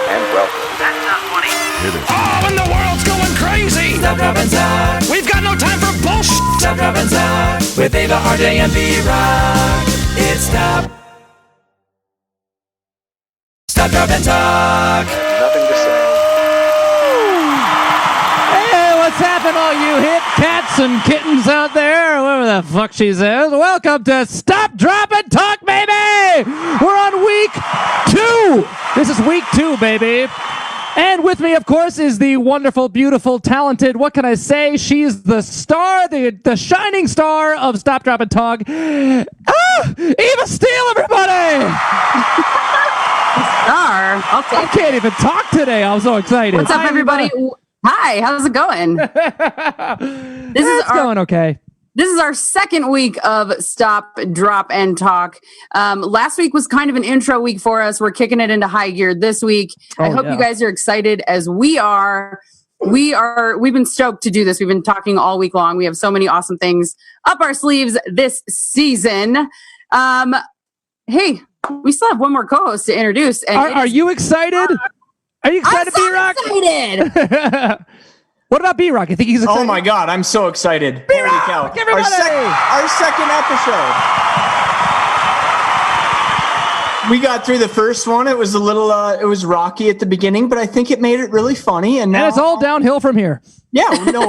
and welcome. That's not funny. Oh, and the world's going crazy! Stop, drop, and talk. We've got no time for bullshit! Stop, drop, and talk. With Ava, RJ, and B-Rock. It's Stop. Stop, drop, and talk. Nothing to say. Hey, what's happening, all you hip cats and kittens out there? Whatever the fuck she says. Welcome to Stop, Drop, and Talk, baby! We're on week 2! This is week 2, baby. And with me, of course, is the wonderful, beautiful, talented, what can I say? She's the star, the shining star of Stop, Drop, and Talk. Ah! Eva Steele, everybody! Star. I can't even talk today. I'm so excited. What's up, everybody? Hi, how's it going? It's going okay. This is our second week of Stop, Drop, and Talk. Last week was kind of an intro week for us. We're kicking it into high gear this week. I hope you guys are excited as we are. We've been stoked to do this. We've been talking all week long. We have so many awesome things up our sleeves this season. Hey, we still have one more co-host to introduce. And are you excited? Are you excited, B-Rock? Excited. What about B-Rock? You think he's excited? Oh my God, I'm so excited. B-Rock, everybody! Our second episode. We got through the first one. It was a little, it was rocky at the beginning, but I think it made it really funny. And now it's all downhill from here. Yeah, no,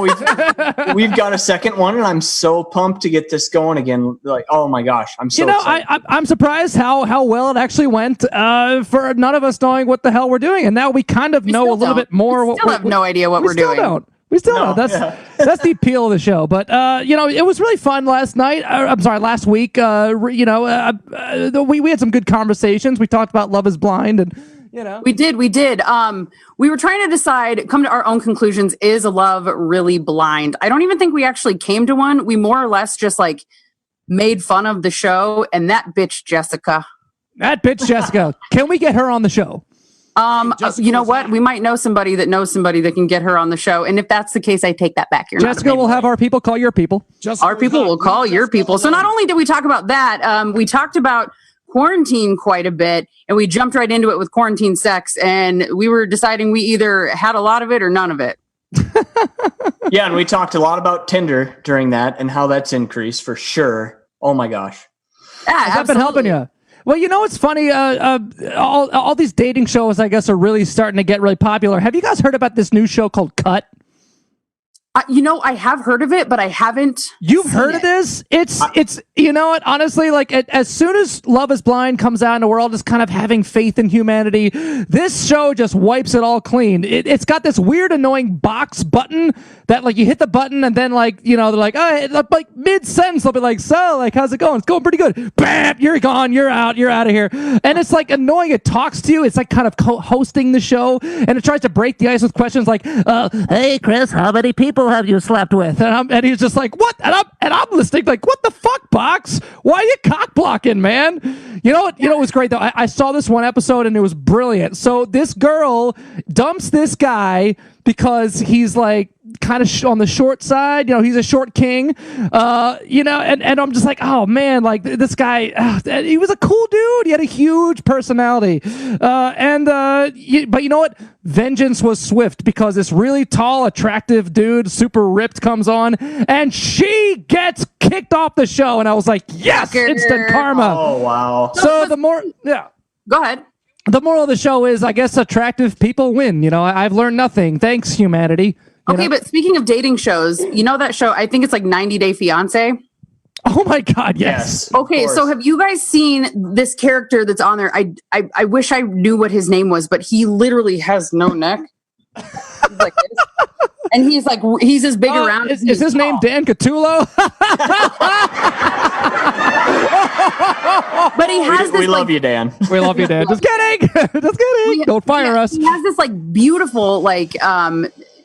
we've got a second one, and I'm so pumped to get this going again. Like, oh my gosh, I'm so excited. I'm surprised how well it actually went for none of us knowing what the hell we're doing, and now we kind of know a little bit more. We still have no idea what we're doing. We still don't. That's the appeal of the show. But it was really fun last night. Last week. We had some good conversations. We talked about Love Is Blind, and we did. We were trying to decide, come to our own conclusions. Is love really blind? I don't even think we actually came to one. We more or less just like made fun of the show and that bitch Jessica. Can we get her on the show? You know what? We might know somebody that knows somebody that can get her on the show. And if that's the case, I take that back. Jessica will have our people call your people. Our people will call your people. So not only did we talk about that, we talked about quarantine quite a bit, and we jumped right into it with quarantine sex, and we were deciding we either had a lot of it or none of it. Yeah, and we talked a lot about Tinder during that and how that's increased for sure. Oh my gosh. Yeah, has that been helping you? Well, it's funny. All these dating shows, I guess, are really starting to get really popular. Have you guys heard about this new show called Cut? I have heard of it, but I haven't. You've heard of this? It's you know what? Honestly, like as soon as Love Is Blind comes out and we're all just kind of having faith in humanity, this show just wipes it all clean. It's got this weird, annoying box button that like you hit the button and then like they're like, oh, like mid sentence they'll be like, so like how's it going? It's going pretty good. Bam, you're gone. You're out of here. And it's like annoying. It talks to you. It's like kind of hosting the show, and it tries to break the ice with questions like, hey Chris, how many people have you slept with? And he's just like, what? And I'm listening like, what the fuck, Box? Why are you cock blocking, man? You know what was great though? I saw this one episode and it was brilliant. So this girl dumps this guy because he's like kind of on the short side, he's a short king, and I'm just like, oh man, like this guy, he was a cool dude. He had a huge personality, but you know what? Vengeance was swift because this really tall, attractive dude, super ripped, comes on and she gets kicked off the show, and I was like, yes, instant karma. Oh wow. So go ahead. The moral of the show is, I guess, attractive people win. I've learned nothing. Thanks, humanity. Okay, but speaking of dating shows, that show, I think it's like 90 Day Fiance. Oh my God, yes. Okay, so have you guys seen this character that's on there? I wish I knew what his name was, but he literally has no neck. He's like this. And he's as big around. Is his name Dan Catullo? But he has this. We love you, Dan. We love you, Dan. Just kidding. Just kidding. Don't fire us. He has this beautiful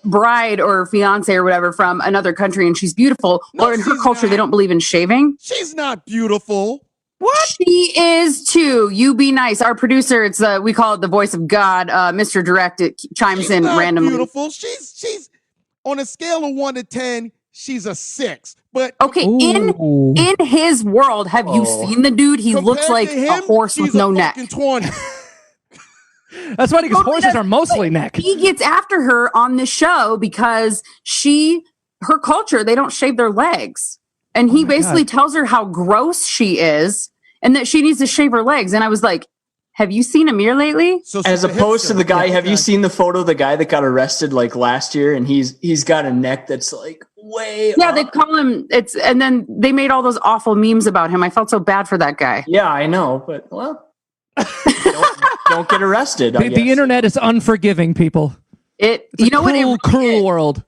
bride or fiance or whatever from another country, and she's beautiful. Or in her culture, they don't believe in shaving. She's not beautiful. What? She is too. You be nice. Our producer, we call it the voice of God, Mr. Direct. It chimes in randomly. Beautiful. She's on a scale of 1 to 10. She's a 6. But okay, in his world, have you seen the dude? He looks like a horse with no neck. 20. That's funny because horses are mostly neck. He gets after her on the show because her culture, they don't shave their legs. And he basically tells her how gross she is and that she needs to shave her legs. And I was like, have you seen Amir lately? So As opposed to the guy, have you seen the photo of the guy that got arrested like last year? And he's got a neck that's like way Yeah, up. they call him and then they made all those awful memes about him. I felt so bad for that guy. Yeah, I know, but well, don't get arrested. The internet is unforgiving, people. Cruel world.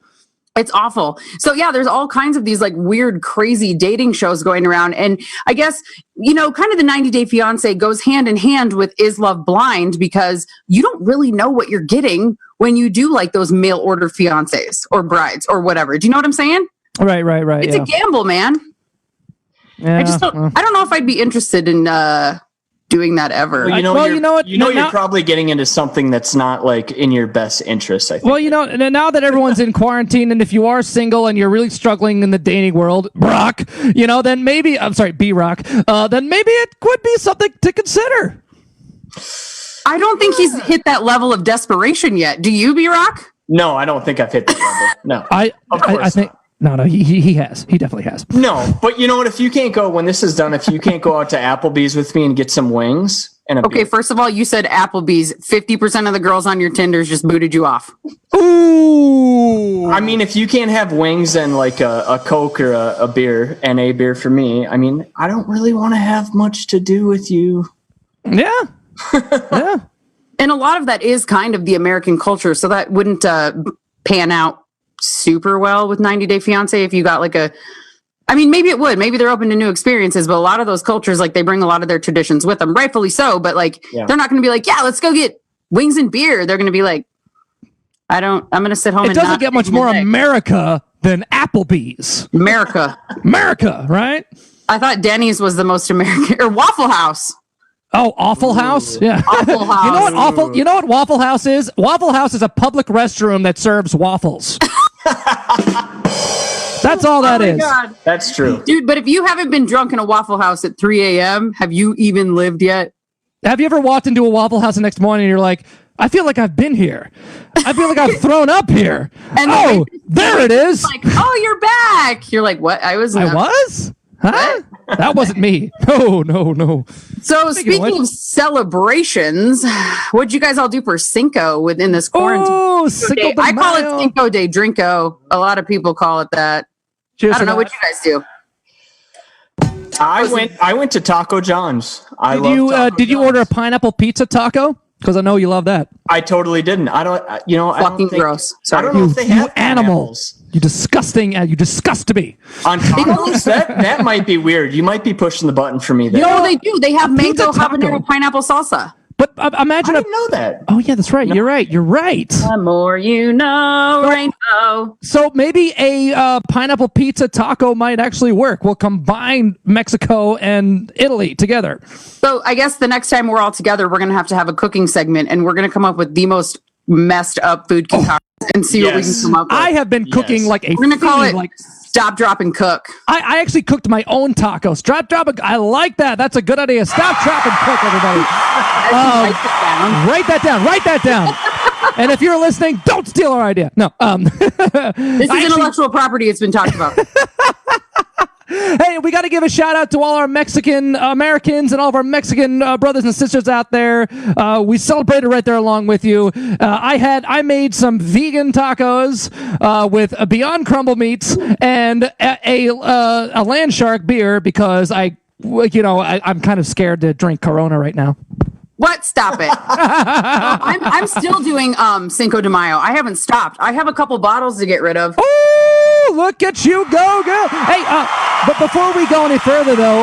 It's awful. So yeah, there's all kinds of these like weird, crazy dating shows going around. And I guess, kind of the 90 Day Fiance goes hand in hand with Is Love Blind because you don't really know what you're getting when you do like those mail order fiancés or brides or whatever. Do you know what I'm saying? Right. It's a gamble, man. Yeah, I don't know if I'd be interested in doing that ever. Well, you're probably getting into something that's not like in your best interest, I think. Well, now that everyone's in quarantine, and if you are single and you're really struggling in the dating world, Brock, then maybe, I'm sorry, B-Rock, then maybe it could be something to consider. I don't think he's hit that level of desperation yet. Do you, B-Rock? No, I don't think I've hit that level. No. I think... No, he has. He definitely has. No, but you know what? If you can't go, when this is done, if you can't go out to Applebee's with me and get some wings and Okay, first of all, you said Applebee's. 50% of the girls on your Tinders just booted you off. Ooh. I mean, if you can't have wings and like a Coke or a beer and a beer for me, I mean, I don't really want to have much to do with you. Yeah. Yeah. And a lot of that is kind of the American culture, so that wouldn't pan out super well with 90 Day Fiance if you got like maybe it would. Maybe they're open to new experiences, but a lot of those cultures, like they bring a lot of their traditions with them, rightfully so, but like they're not going to be like, yeah, let's go get wings and beer. They're going to be like, I'm going to sit home and it doesn't get much more America than Applebee's. America, right? I thought Denny's was the most American, or Waffle House. Oh, Awful House? Yeah. Awful House. You know what Waffle House is? Waffle House is a public restroom that serves waffles. That's all that is. God. That's true. Dude, but if you haven't been drunk in a Waffle House at 3 a.m., have you even lived yet? Have you ever walked into a Waffle House the next morning and you're like, I feel like I've been here. I feel like I've thrown up here. And there it is. Like, oh, you're back. You're like, what? I was? Huh? That wasn't me. No. So speaking of celebrations, what'd you guys all do for Cinco within this quarantine? Oh, Cinco De Mayo. I call it Cinco de Drinko. A lot of people call it that. Cheers. I don't know what you guys do. I went to Taco John's. Did you order a pineapple pizza taco? Because I know you love that. I totally didn't. Fucking gross. Sorry. I don't know if they have animals. You disgusting. You disgust me. On tacos, that might be weird. You might be pushing the button for me there. No, they do. They have mango habanero pineapple salsa. But imagine I didn't know that. Oh yeah, that's right. No. You're right. The more you know, rainbow. So maybe a pineapple pizza taco might actually work. We'll combine Mexico and Italy together. So I guess the next time we're all together, we're going to have a cooking segment, and we're going to come up with the most messed up food concoctions and see what we can come up with. I have been cooking like a. We're going to call it Stop, Drop, and Cook. I actually cooked my own tacos. I like that. That's a good idea. Stop, drop, and cook, everybody. Write that down. And if you're listening, don't steal our idea. No. This is intellectual property. It's been talked about. Hey, we got to give a shout out to all our Mexican Americans and all of our Mexican brothers and sisters out there. We celebrated right there along with you. I made some vegan tacos with a Beyond Crumble meats and a land shark beer because I'm kind of scared to drink Corona right now. What? Stop it. I'm still doing Cinco de Mayo. I haven't stopped. I have a couple bottles to get rid of. Oh, look at you go, girl. Hey, but before we go any further, though,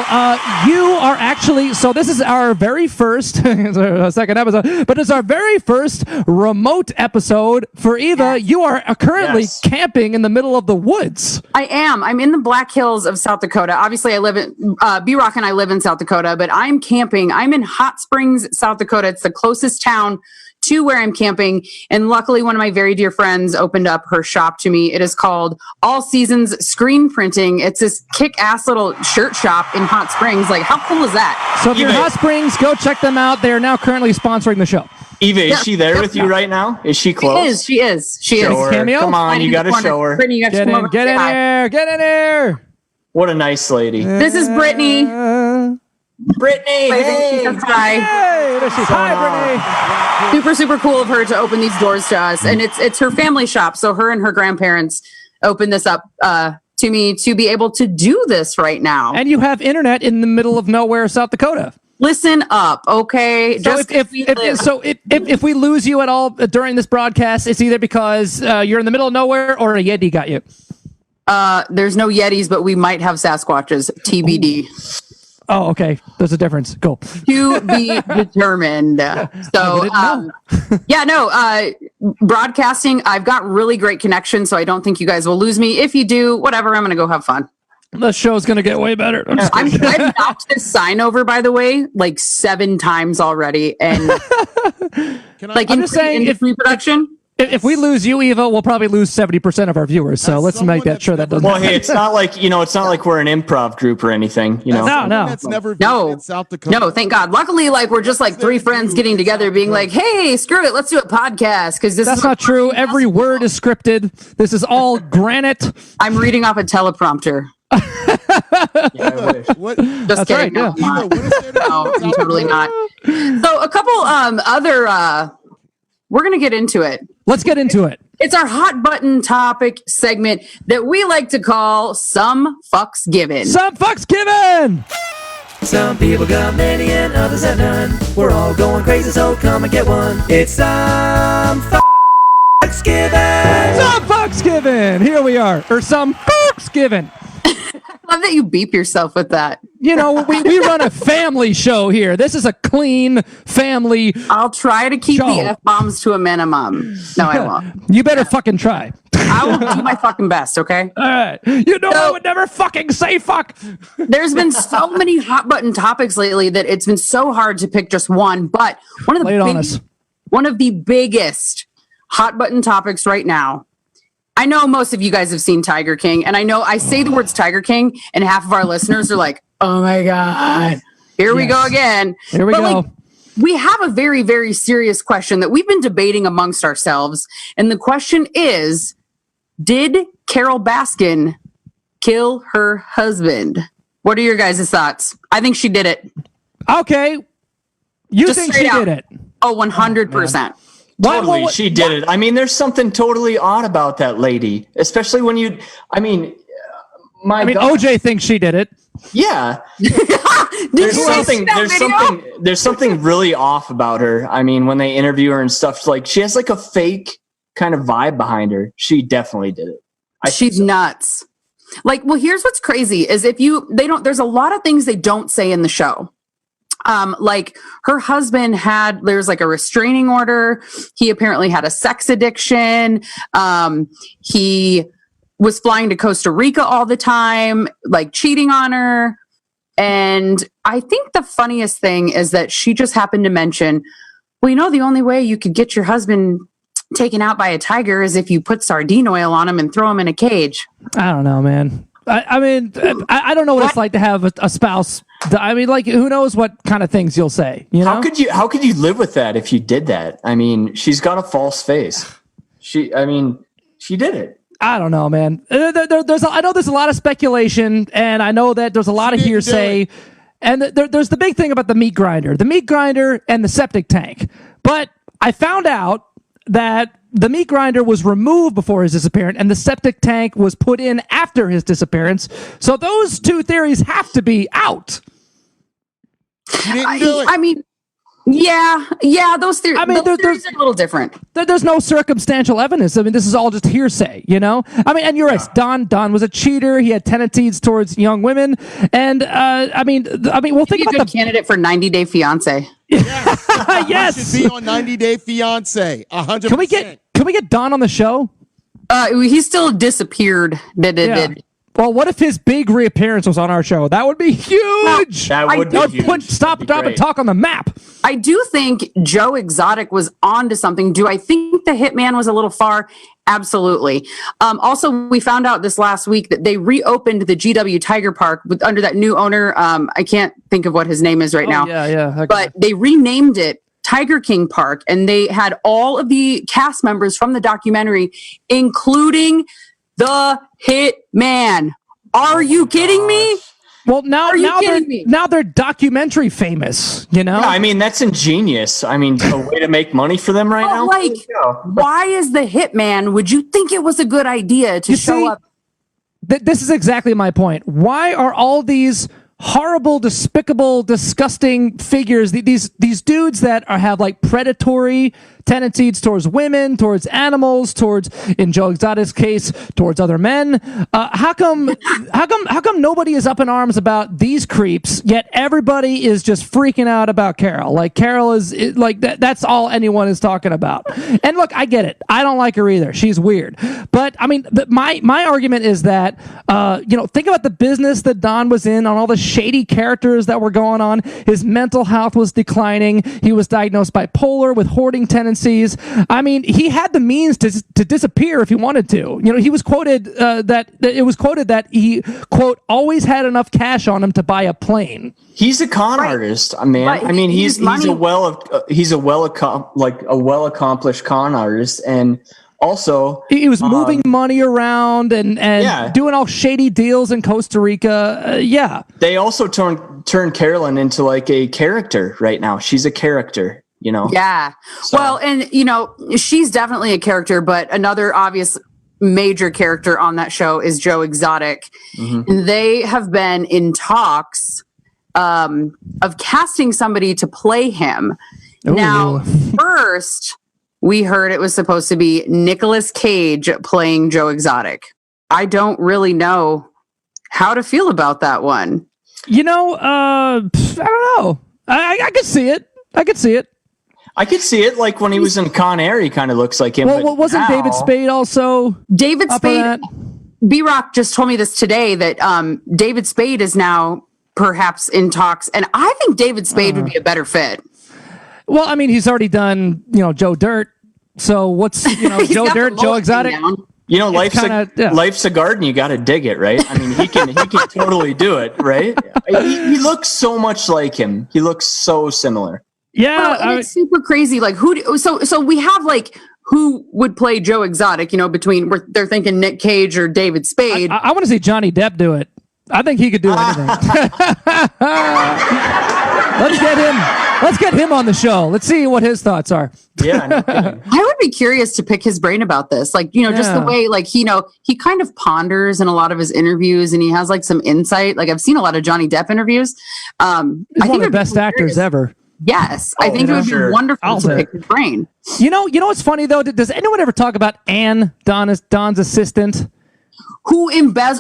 you are actually, so this is our very first, second episode, but it's our very first remote episode for Eva. Yes. You are currently camping in the middle of the woods. I am. I'm in the Black Hills of South Dakota. Obviously, I live in, B-Rock and I live in South Dakota, but I'm camping. I'm in Hot Springs, South Dakota. It's the closest town to where I'm camping. And luckily, one of my very dear friends opened up her shop to me. It is called All Seasons Screen Printing. It's this kick-ass little shirt shop in Hot Springs. Like, how cool is that? So if you're in Hot Springs, go check them out. They are now currently sponsoring the show. Eva, is she there with you right now? Is she close? She is. Show her. Cameo? Come on, you got to show her. Brittany, you got to come over. Get in here. Get in here. What a nice lady. This is Brittany. Brittany, hey. Hi. Hey, there she is. Hi, Brittany. Super cool of her to open these doors to us. And it's her family shop. So her and her grandparents opened this up to me to be able to do this right now. And you have internet in the middle of nowhere, South Dakota. Listen up, okay? So if we lose you at all during this broadcast, it's either because you're in the middle of nowhere or a Yeti got you. There's no Yetis, but we might have Sasquatches. TBD. Oh, okay. There's a difference. Cool. To be determined. So, broadcasting, I've got really great connection, so I don't think you guys will lose me. If you do, whatever, I'm going to go have fun. The show's going to get way better. I've knocked this sign over, by the way, like 7 times already. And I'm just saying, in pre-production. If we lose you, Eva, we'll probably lose 70% of our viewers. So let's make that sure that doesn't. Well, hey, it's not like we're an improv group or anything. No. That's never been in South Dakota. No, thank God. Luckily, we're just like 3 friends getting together, being like, "Hey, screw it, let's do a podcast." Because that's not true. Every word is scripted. This is all granite. I'm reading off a teleprompter. I wish. What? Just That's kidding. right, yeah. No, I'm totally not. So a couple other. We're gonna get into it. Let's get into it. It's our hot button topic segment that we like to call "Some Fucks Given." Some fucks given. Some people got many and others have none. We're all going crazy, so come and get one. It's some fucks given. Some fucks given. Here we are. Or some fucks given. I love that you beep yourself with that. You know, we run a family show here. This is a clean family. I'll try to keep show. the F-bombs to a minimum. No, I won't. You better fucking try. I will do my fucking best, okay? All right. You know I would never fucking say fuck. There's been so many hot button topics lately that it's been so hard to pick just one. But one of the biggest hot button topics right now, I know most of you guys have seen Tiger King, and I know I say the words Tiger King, and half of our listeners are like, "Oh my God, here we go again." Here we go. We have a very, very serious question that we've been debating amongst ourselves. And the question is, did Carol Baskin kill her husband? What are your guys' thoughts? I think she did it. Okay. You Just think straight she out. did it? Oh, 100%. Totally, she did it. I mean, there's something totally odd about that lady, especially when God. OJ thinks she did it. Yeah. There's something really off about her. I mean, when they interview her and stuff, like she has like a fake kind of vibe behind her. She definitely did it. She's nuts. Here's what's crazy is there's a lot of things they don't say in the show. Like her husband there's like a restraining order. He apparently had a sex addiction. He was flying to Costa Rica all the time, like cheating on her. And I think the funniest thing is that she just happened to mention, well, the only way you could get your husband taken out by a tiger is if you put sardine oil on him and throw him in a cage. I don't know, man. I mean, I don't know what it's like to have a spouse. I mean, who knows what kind of things you'll say, you know? How could you live with that if you did that? I mean, she's got a false face. She did it. I don't know, man. I know there's a lot of speculation, and I know that there's a lot of hearsay. And there's the big thing about the meat grinder and the septic tank. But I found out that the meat grinder was removed before his disappearance, and the septic tank was put in after his disappearance. So those two theories have to be out. She didn't do it. I mean, yeah, those theories. I mean, there's a little different. There's no circumstantial evidence. I mean, this is all just hearsay, you know? I mean, and you're right. Don was a cheater. He had tendencies towards young women. And, I mean, we'll think about a good candidate for 90 Day Fiance. Yes. He should be on 90 Day Fiance. 100%. Can we get Don on the show? He still disappeared. Well, what if his big reappearance was on our show? That would be huge. That would be huge. Put Stop, Drop, and Talk on the map. I do think Joe Exotic was onto something. Do I think the Hitman was a little far? Absolutely. Also, we found out this last week that they reopened the GW Tiger Park under that new owner. I can't think of what his name is right now. Yeah. Okay. But they renamed it Tiger King Park, and they had all of the cast members from the documentary, including the Hitman. Are you kidding me? Well, now they're documentary famous, you know? Yeah, I mean, that's ingenious. I mean, a way to make money for them right now. Like, why is the Hitman? Would you think it was a good idea to show up? This is exactly my point. Why are all these horrible, despicable, disgusting figures, these dudes that have like predatory tendencies towards women, towards animals, towards, in Joe Exotic's case, towards other men? How come nobody is up in arms about these creeps, yet everybody is just freaking out about Carol? Like, Carol is like that's all anyone is talking about. And look, I get it. I don't like her either. She's weird. But I mean, my argument is that think about the business that Don was in, on all the shady characters that were going on. His mental health was declining. He was diagnosed bipolar with hoarding tendencies. I mean, he had the means to disappear if he wanted to. He was quoted that he, quote, always had enough cash on him to buy a plane. He's a con artist, man. Right. I mean, he's a well accomplished con artist, and also he was moving money around and doing all shady deals in Costa Rica. They also turned Carolyn into like a character right now. She's a character. Yeah. So. Well, and she's definitely a character, but another obvious major character on that show is Joe Exotic. Mm-hmm. And they have been in talks of casting somebody to play him. Ooh. Now, first we heard it was supposed to be Nicolas Cage playing Joe Exotic. I don't really know how to feel about that one. I don't know. I could see it. I could see it, like when he was in Con Air, he kind of looks like him. Well, wasn't David Spade also? David Spade. B-Rock just told me this today that David Spade is now perhaps in talks, and I think David Spade would be a better fit. Well, I mean, he's already done, Joe Dirt. So what's Joe Dirt, Joe Exotic? Life's a garden. You got to dig it, right? I mean, he can totally do it, right? He looks so much like him. He looks so similar. Yeah, it's super crazy. Like so we have like who would play Joe Exotic? Between they're thinking Nick Cage or David Spade. I want to see Johnny Depp do it. I think he could do anything. Let's get him on the show. Let's see what his thoughts are. Yeah, no kidding. I would be curious to pick his brain about this. Like, just the way, like, he kind of ponders in a lot of his interviews, and he has like some insight. Like, I've seen a lot of Johnny Depp interviews. He's one of the best actors ever. Yes, I think it would be wonderful to pick his brain. You know what's funny though? Does anyone ever talk about Anne, Don's assistant? Who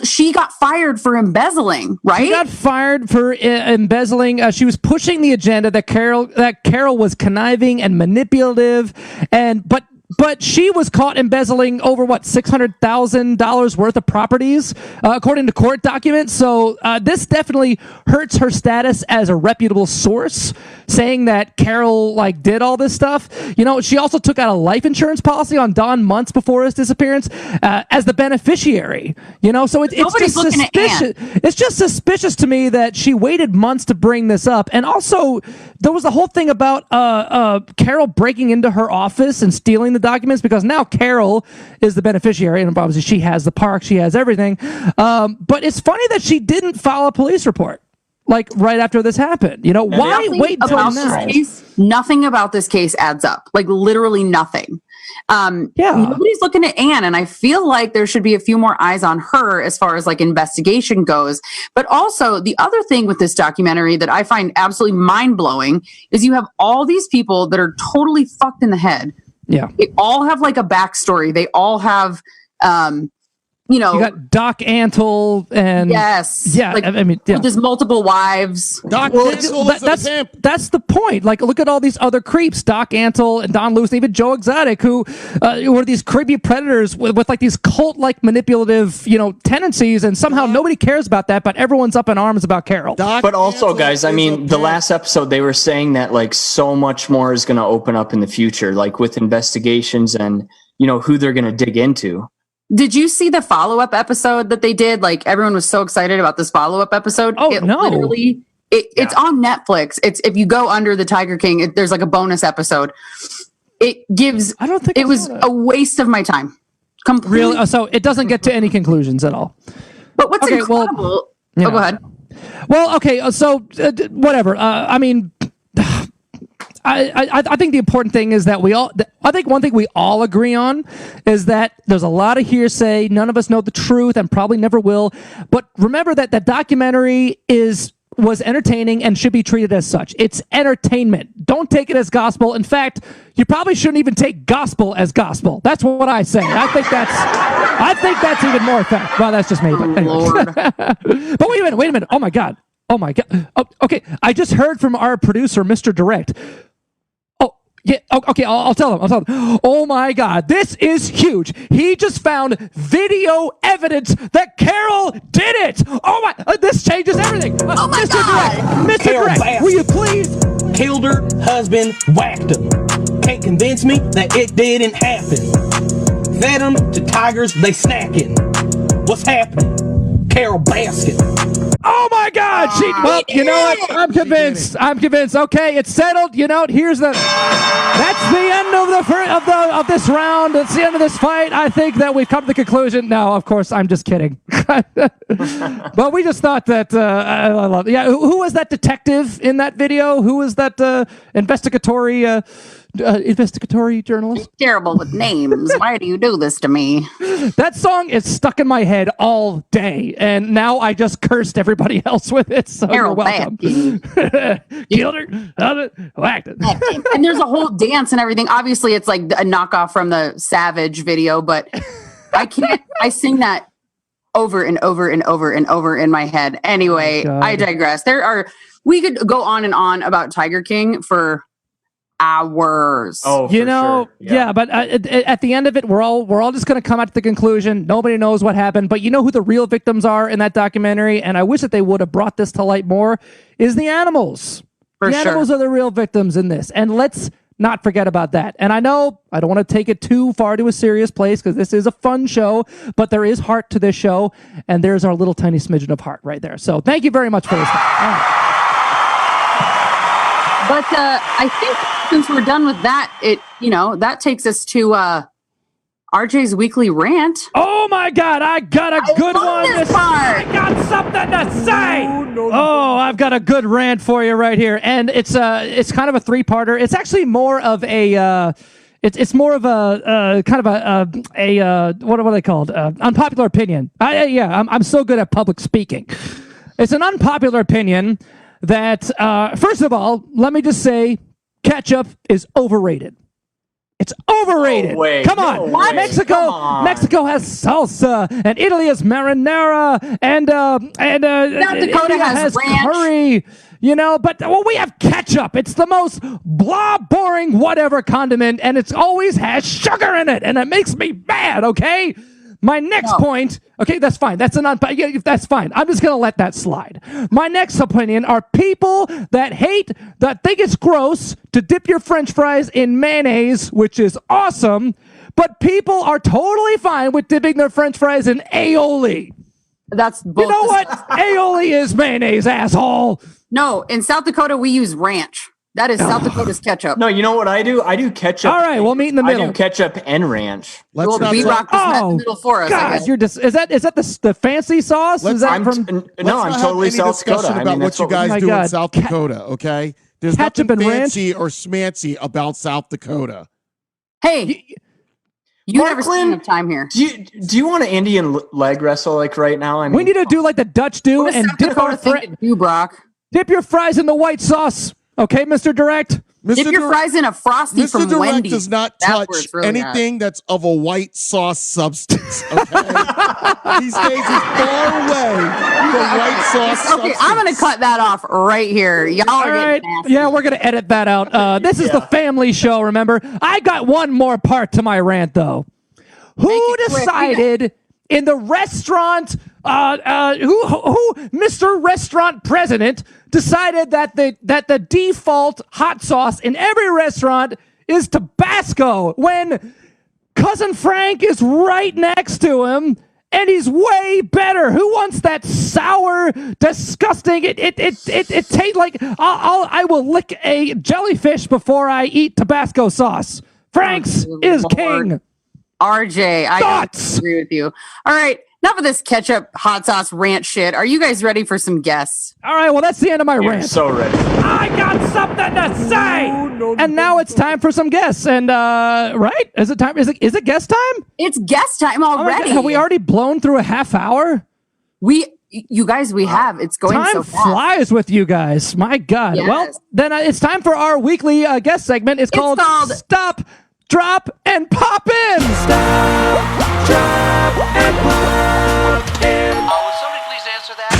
she got fired for embezzling, right? She got fired for embezzling. She was pushing the agenda that Carol was conniving and manipulative, but she was caught embezzling over $600,000 worth of properties, according to court documents. So this definitely hurts her status as a reputable source, saying that Carol did all this stuff. She also took out a life insurance policy on Don months before his disappearance as the beneficiary. So it's just suspicious. It's just suspicious to me that she waited months to bring this up, and also there was the whole thing about Carol breaking into her office and stealing the documents, because now Carol is the beneficiary, and obviously she has the park, she has everything. But it's funny that she didn't file a police report right after this happened. Why wait until now? Nothing about this case adds up. Literally nothing. Nobody's looking at Anne, and I feel like there should be a few more eyes on her as far as investigation goes. But also, the other thing with this documentary that I find absolutely mind-blowing is you have all these people that are totally fucked in the head. Yeah. They all have a backstory. They all have you know, you got Doc Antle and yes, yeah, like, I mean, yeah. there's multiple wives. Doc Antle is a pimp. That's the point. Like, look at all these other creeps, Doc Antle and Don Luce, and even Joe Exotic, who were these creepy predators with like these cult-like manipulative, you know, tendencies, and somehow nobody cares about that, but everyone's up in arms about Carol. But also, Antle guys, I is a mean, the pimp. last episode they were saying that like so much more is going to open up in the future, like with investigations and you know who they're going to dig into. Did you see the follow-up episode that they did? Like, everyone was so excited about this follow-up episode. Oh, no. Literally, it's on Netflix. It's if you go under the Tiger King, there's like a bonus episode. It gives. I don't think it was a waste of my time. Completely. Really? So it doesn't get to any conclusions at all. But what's Okay, incredible? well, go ahead. Well, okay, so whatever. I mean, I think the important thing is that I think one thing we all agree on is that there's a lot of hearsay. None of us know the truth and probably never will. But remember that that documentary was entertaining and should be treated as such. It's entertainment. Don't take it as gospel. In fact, you probably shouldn't even take gospel as gospel. That's what I say. I think that's even more effective. Well, that's just me. But anyway. Lord. But wait a minute. Oh my God. Oh, okay. I just heard from our producer, Mr. Direct. Oh, yeah. Okay. I'll tell him. Oh my God. This is huge. He just found video evidence that Carol did it. Oh my, this changes everything. Oh my Mr. God. Direct, Mr. Carol Direct, Baskin. will you please? Killed her husband, whacked him. Can't convince me that it didn't happen. Fed them to tigers, they snacking. What's happening? Carol Baskin. Oh my God! Well, you know what? I'm convinced. Okay, it's settled. You know, that's the end of this round. That's the end of this fight. I think that we've come to the conclusion. No, of course, I'm just kidding. But we just thought that I love. Yeah, who was that detective in that video? Who was that investigatory journalist? Terrible with names. Why do you do this to me? That song is stuck in my head all day, and now I just cursed everybody else with it. So Carol you're welcome. Killed her, whacked it. And there's a whole dance and everything. Obviously, it's like a knockoff from the Savage video, but I sing that over and over and over and over in my head. Anyway, I digress. We could go on and on about Tiger King for hours. Oh, you know, sure. Yeah. but at the end of it, we're all just going to come out to the conclusion. Nobody knows what happened, but you know who the real victims are in that documentary, and I wish that they would have brought this to light more, is the animals. The animals are the real victims in this, and let's not forget about that. And I know I don't want to take it too far to a serious place because this is a fun show, but there is heart to this show, and there's our little tiny smidgen of heart right there. So thank you very much for listening. But I think since we're done with that, that takes us to RJ's weekly rant. Oh my God, I got a good one. This part. I got something to say. Oh, I've got a good rant for you right here, and it's kind of a three-parter. It's actually more of a it's more of a kind of a what are they called? Unpopular opinion. I'm so good at public speaking. It's an unpopular opinion that first of all, let me just say, ketchup is overrated. It's overrated. No way. Come on. No way. Mexico has salsa, and Italy has marinara, and South Dakota India has ranch. curry. You know, but we have ketchup. It's the most blah, boring, whatever condiment, and it's always has sugar in it, and it makes me mad. Okay. My next point, okay, that's fine. That's that's fine. I'm just going to let that slide. My next opinion are people that think it's gross to dip your French fries in mayonnaise, which is awesome, but people are totally fine with dipping their French fries in aioli. That's both. You know what? Aioli is mayonnaise, asshole. No, in South Dakota, we use ranch. That is South Dakota's ketchup. No, you know what I do? I do ketchup. All right, we'll meet in the middle. I do ketchup and ranch. Let's not we talk- rock this in the middle for us. I God, guess. is that the fancy sauce? Let's- Is that I'm from? no, Let's I'm not totally have any South Dakota. discussion I about mean, what that's you what guys my do God. in South Dakota, okay? There's Ketchup nothing and ranch? fancy or smancy about South Dakota. Hey, you never Marklin, spend enough time here. Do you want to Indian leg wrestle like right now? I mean, We need to do like the Dutch do What does and South Dakota think to do, Brock? dip your fries in the white sauce. Okay, Mr. Direct? Dip your fries in a Frosty Mr. from Direct Wendy's. does not touch anything that's of a white sauce substance. Okay, he stays as far away from white sauce. Okay, I'm gonna cut that off right here. Y'all are getting nasty. Yeah, we're gonna edit that out. This is the family show. Remember, I got one more part to my rant though. Who decided in the restaurant? Who Mr. Restaurant President decided that the default hot sauce in every restaurant is Tabasco when Cousin Frank is right next to him and he's way better? Who wants that sour, disgusting? It tastes like I will lick a jellyfish before I eat Tabasco sauce. Frank's is king. RJ, I don't agree with you. All right. Enough of this ketchup hot sauce rant shit. Are you guys ready for some guests? All right, well, that's the end of my rant. So ready. I got something to say. And now it's time for some guests. And right? Is it time? Is it guest time? It's guest time already. Have we already blown through a half hour? You guys, we have. It's going time so fast. flies with you guys. My God. Yes. Well, then it's time for our weekly guest segment. It's called Stop, Drop, and Pop In. Stop, drop, and pop in. Oh, would somebody please answer that?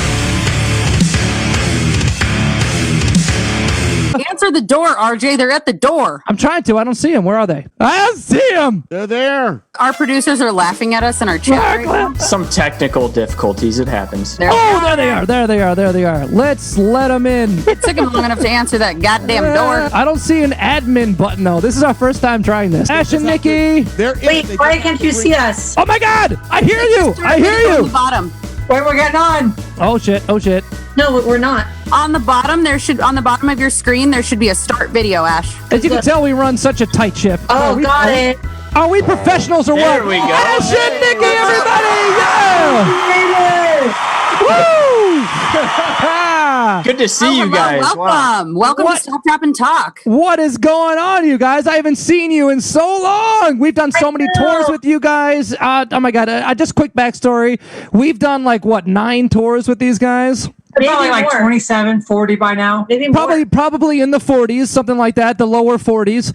Answer the door, RJ. They're at the door. I'm trying to. I don't see them. Where are they? I don't see them. They're there. Our producers are laughing at us in our chat right now. Some technical difficulties. It happens. There they are. There they are. Let's let them in. It took him long enough to answer that goddamn door. I don't see an admin button, though. This is our first time trying this. Ash and Nikki. Wait, why can't you see us? Oh, my God. I hear you. I hear you. Bottom. Where we're getting on? Oh, shit. No, we're not. On the bottom of your screen, there should be a start video, Ash. As you can tell, we run such a tight ship. Oh, got it. Are we professionals or what? There we go. Ash and Nikki, everybody! Yeah! Woo! Good to see you guys. Welcome. Welcome to Stop, Drop, and Talk. What is going on, you guys? I haven't seen you in so long. We've done so many tours with you guys. Oh, my God. Just quick backstory. We've done, 9 tours with these guys? Probably like 27, 40 by now. Maybe more. Probably in the 40s, something like that, the lower 40s.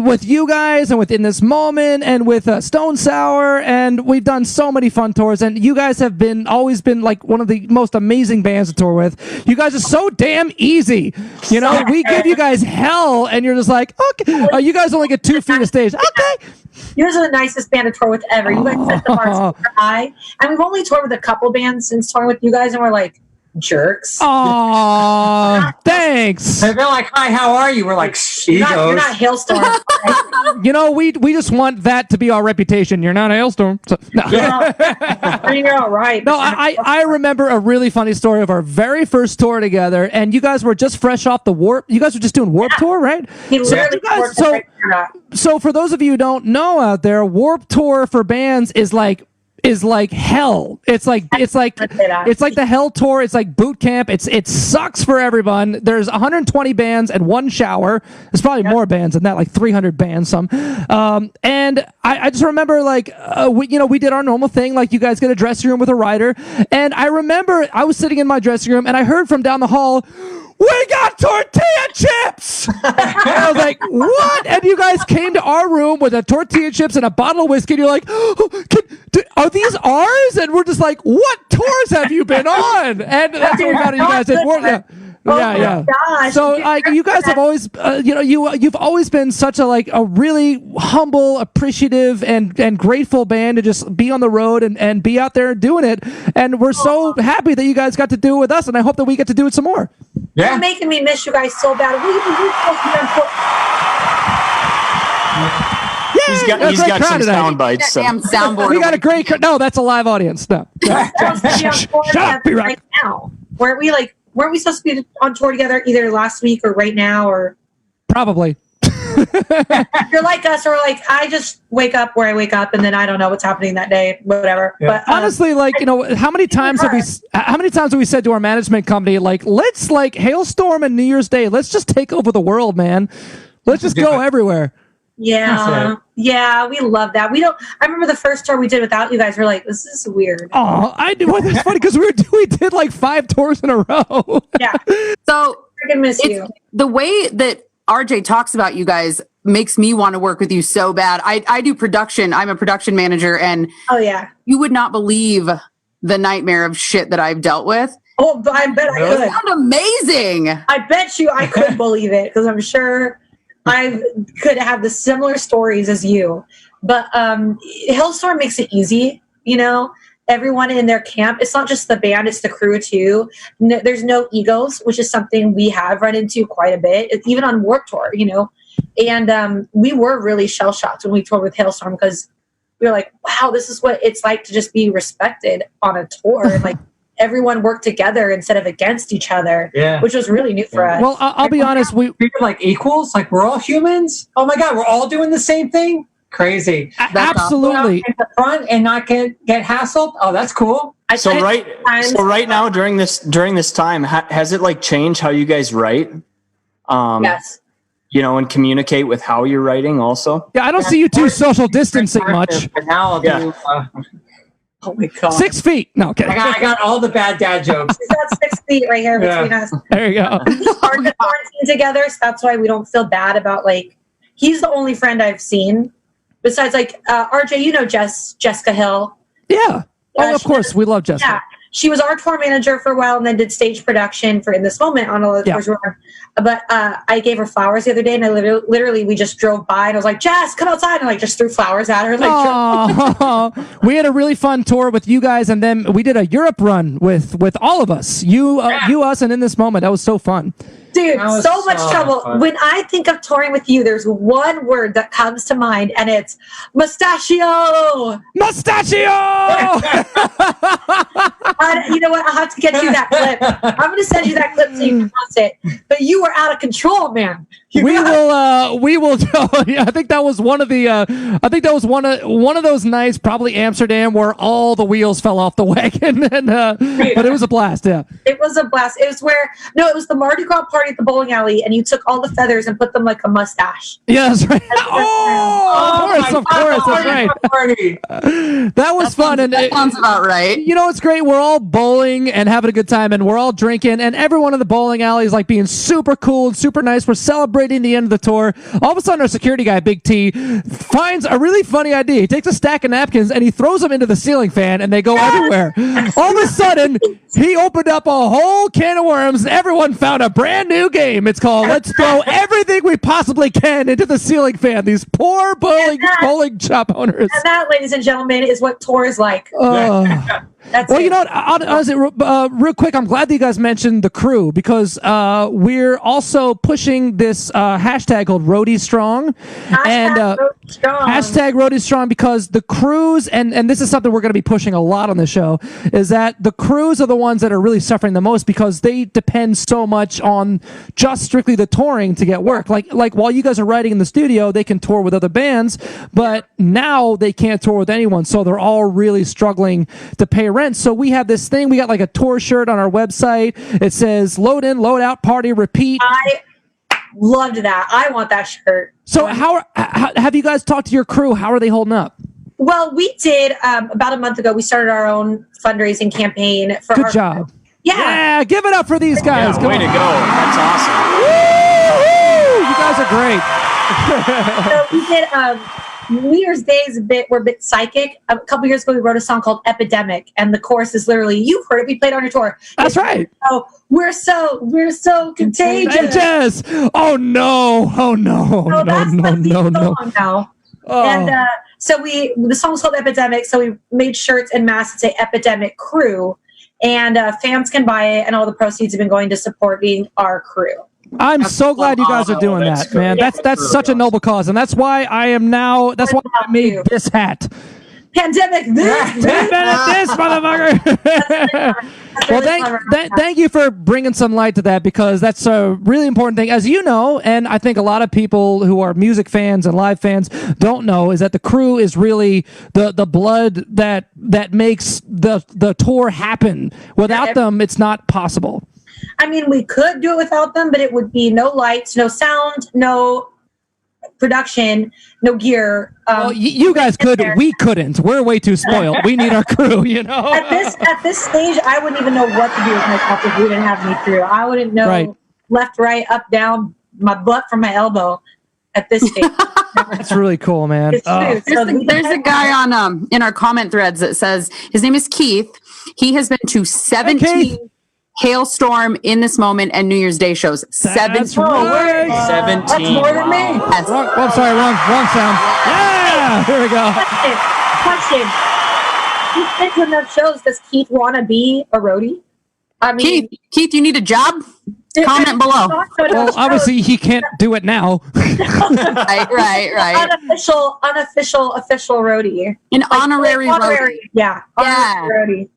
With you guys and within this moment and with Stone Sour, and we've done so many fun tours. And you guys have always been one of the most amazing bands to tour with. You guys are so damn easy. You know, we give you guys hell, and you're just like, okay. You guys only get 2 feet of stage. Okay. You guys are the nicest band to tour with ever. You guys set the bar super high. And we've only toured with a couple bands since touring with you guys, and we're like, jerks. Aw, thanks. They're like, hi, how are you? We're like, you're not Hailstorm. You know, we just want that to be our reputation. You're not a Hailstorm. So, no. I mean, you're all right. No, I remember a really funny story of our very first tour together, and you guys were just fresh off the Warp. You guys were just doing Warp Tour, right? He literally so for those of you who don't know out there, Warp Tour for bands is like hell. It's like the hell tour. It's like boot camp. It sucks for everyone. There's 120 bands and 1 shower. There's probably more bands than that, like 300 bands. Some. And I just remember we did our normal thing. Like you guys get a dressing room with a writer. And I remember I was sitting in my dressing room and I heard from down the hall, "We got tortilla chips!" And I was like, what? And you guys came to our room with a tortilla chips and a bottle of whiskey, and you're like, are these ours? And we're just like, what tours have you been on? And that's what we found you guys did. Yeah. Gosh. So you guys have always, you've always been such a really humble, appreciative, and grateful band to just be on the road and be out there doing it. And we're so happy that you guys got to do it with us, and I hope that we get to do it some more. Yeah. You're making me miss you guys so bad. He's got some sound bites. Soundboard. We got a great. No, that's a live audience. No. Shut up, right now. Weren't we supposed to be on tour together either last week or right now or probably? You're like us, or like I just wake up where I wake up, and then I don't know what's happening that day, whatever. Yeah. But honestly, how many times have we said to our management company, let's Hailstorm and New Year's Day, let's just take over the world, man. Let's just go everywhere. Yeah, we love that. I remember the first tour we did without you guys. We're like, this is weird. Oh, I do. Well, it's funny because we did 5 tours in a row. Yeah. So I can miss you. The way that RJ talks about you guys makes me want to work with you so bad. I do production. I'm a production manager, and you would not believe the nightmare of shit that I've dealt with. Oh, I bet I could. It sounds amazing. I bet you I could believe it, because I'm sure I could have the similar stories as you. But Hailstorm makes it easy, you know. Everyone in their camp, it's not just the band, it's the crew too. There's no egos, which is something we have run into quite a bit, even on Warped Tour, you know. And we were really shell-shocked when we toured with Hailstorm, because we were like, wow, this is what it's like to just be respected on a tour. And like everyone worked together instead of against each other, which was really new for us. Well, I'll be honest, we treat them like equals, like we're all humans. Oh my God, we're all doing the same thing. Crazy. Absolutely. In the front and not get hassled. Oh, that's cool. So right now during this time, has it like changed how you guys write? Yes. You know, and communicate with how you're writing also. Yeah, I don't see you two social distancing much. But now I'll do. Oh my God. 6 feet. No, okay. I got all the bad dad jokes. We've got 6 feet right here between us. There you go. We started quarantine together, so that's why we don't feel bad about like. He's the only friend I've seen. Besides, like, RJ, you know Jessica Hill. Yeah. Oh, of course. We love Jessica. Yeah. She was our tour manager for a while and then did stage production for In This Moment on all the tours we were on. But I gave her flowers the other day, and I literally we just drove by, and I was like, Jess, come outside, and like just threw flowers at her. Like, we had a really fun tour with you guys, and then we did a Europe run with all of us. You, us, and In This Moment. That was so fun. Dude, so much trouble. Fun. When I think of touring with you, there's one word that comes to mind, and it's mustachio. Mustachio! You know what? I'll have to get you that clip. I'm going to send you that clip so you can post it. But you were out of control, man. We will. Yeah, I think that was one of the. I think that was one of those nights, probably Amsterdam, where all the wheels fell off the wagon. And but it was a blast. Yeah, it was a blast. It was it was the Mardi Gras party at the bowling alley, and you took all the feathers and put them like a mustache. Yeah, that's right. Of course, that's right. That was fun, and that sounds about right. You know, it's great. We're all bowling and having a good time, and we're all drinking, and everyone in the bowling alley is like being super cool and super nice. We're celebrating the end of the tour. All of a sudden, our security guy, Big T, finds a really funny idea. He takes a stack of napkins and he throws them into the ceiling fan, and they go everywhere. All of a sudden, he opened up a whole can of worms, and everyone found a brand new game. It's called Let's Throw Everything We Possibly Can into the Ceiling Fan. These poor bowling shop owners. And that, ladies and gentlemen, is what tour is like. You know what? Honestly, real quick, I'm glad that you guys mentioned the crew, because we're also pushing this hashtag called Roadie Strong. Hashtag Roadie Strong, because the crews, and this is something we're going to be pushing a lot on the show, is that the crews are the ones that are really suffering the most, because they depend so much on just strictly the touring to get work. Like while you guys are writing in the studio, they can tour with other bands, but now they can't tour with anyone, so they're all really struggling to pay rent. So we have this thing. We got like a tour shirt on our website. It says load in, load out, party, repeat. I loved that. I want that shirt. So how have you guys talked to your crew? How are they holding up? Well, we did about a month ago. We started our own fundraising campaign. Good job. Yeah, give it up for these guys. Yeah, way to go. That's awesome. Woo-hoo! You guys are great. So we did New Year's Day is we're a bit psychic. A couple years ago, we wrote a song called Epidemic, and the chorus is literally, you've heard it, we played on your tour. That's right. So we're so contagious. Oh no. No. Now. Oh. And so the song's called Epidemic, so we made shirts and masks that say Epidemic Crew, and fans can buy it, and all the proceeds have been going to supporting our crew. I'm so glad you guys are doing that, man. That's such a noble cause, and that's why I made this hat. Pandemic this motherfucker. Well, thank you for bringing some light to that, because that's a really important thing. As you know, and I think a lot of people who are music fans and live fans don't know, is that the crew is really the blood that makes the tour happen. Without them, it's not possible. I mean, we could do it without them, but it would be no lights, no sound, no production, no gear. Well, you guys could. We couldn't. We're way too spoiled. We need our crew, you know? At this stage, I wouldn't even know what to do with myself if we didn't have any crew. I wouldn't know left, right, up, down, my butt from my elbow at this stage. That's really cool, man. It's true. So There's a guy on in our comment threads that says his name is Keith. He has been to 17 Hailstorm in this moment and New Year's Day shows. 17. Right. 17. That's more than me. Yes. Sorry, wrong sound. Yeah, here we go. Question. He's been to enough shows. Does Keith want to be a roadie? I mean, Keith, you need a job? Comment below. Well, obviously he can't do it now. Right. Unofficial roadie. An honorary roadie. Yeah. Roadie.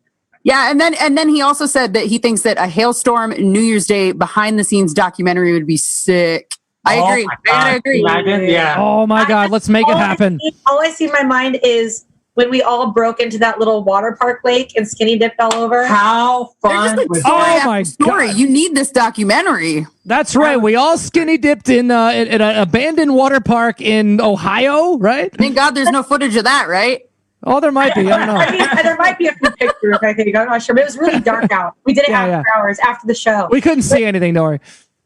Yeah, and then he also said that he thinks that a Hailstorm New Year's Day behind the scenes documentary would be sick. I agree. I agree. Imagine, yeah. Oh my God, let's make it happen. All I see in my mind is when we all broke into that little water park lake and skinny dipped all over. How fun was story. You need this documentary. That's right. We all skinny dipped in an abandoned water park in Ohio, right? Thank God there's no footage of that, right? Oh, there might be. I don't know. I mean, there might be a few pictures, I think. I'm not sure. But it was really dark out. We did it after hours, after the show. We couldn't see anything, don't worry.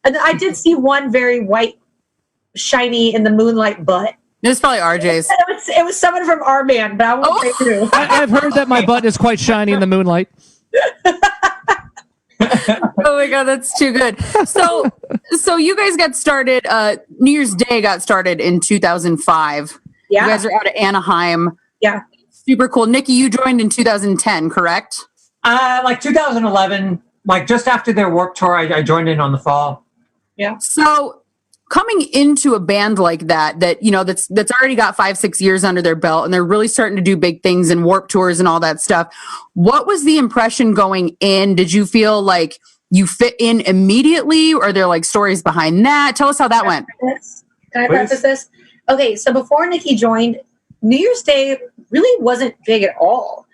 And I did see one very white, shiny in the moonlight butt. It was probably RJ's. It was someone from our band, but I won't say who. I've heard that my butt is quite shiny in the moonlight. Oh my God, that's too good. So you guys got started, New Year's Day got started in 2005. Yeah. You guys are out of Anaheim. Yeah. Super cool. Nikki, you joined in 2010, correct? Like 2011, like just after their Warped Tour, I joined in on the fall. Yeah. So coming into a band like that, you know, that's already got 5-6 years under their belt and they're really starting to do big things and Warped Tours and all that stuff. What was the impression going in? Did you feel like you fit in immediately, or are there like stories behind that? Tell us how that went. Can I preface this? Okay, so before Nikki joined, New Year's Day really wasn't big at all.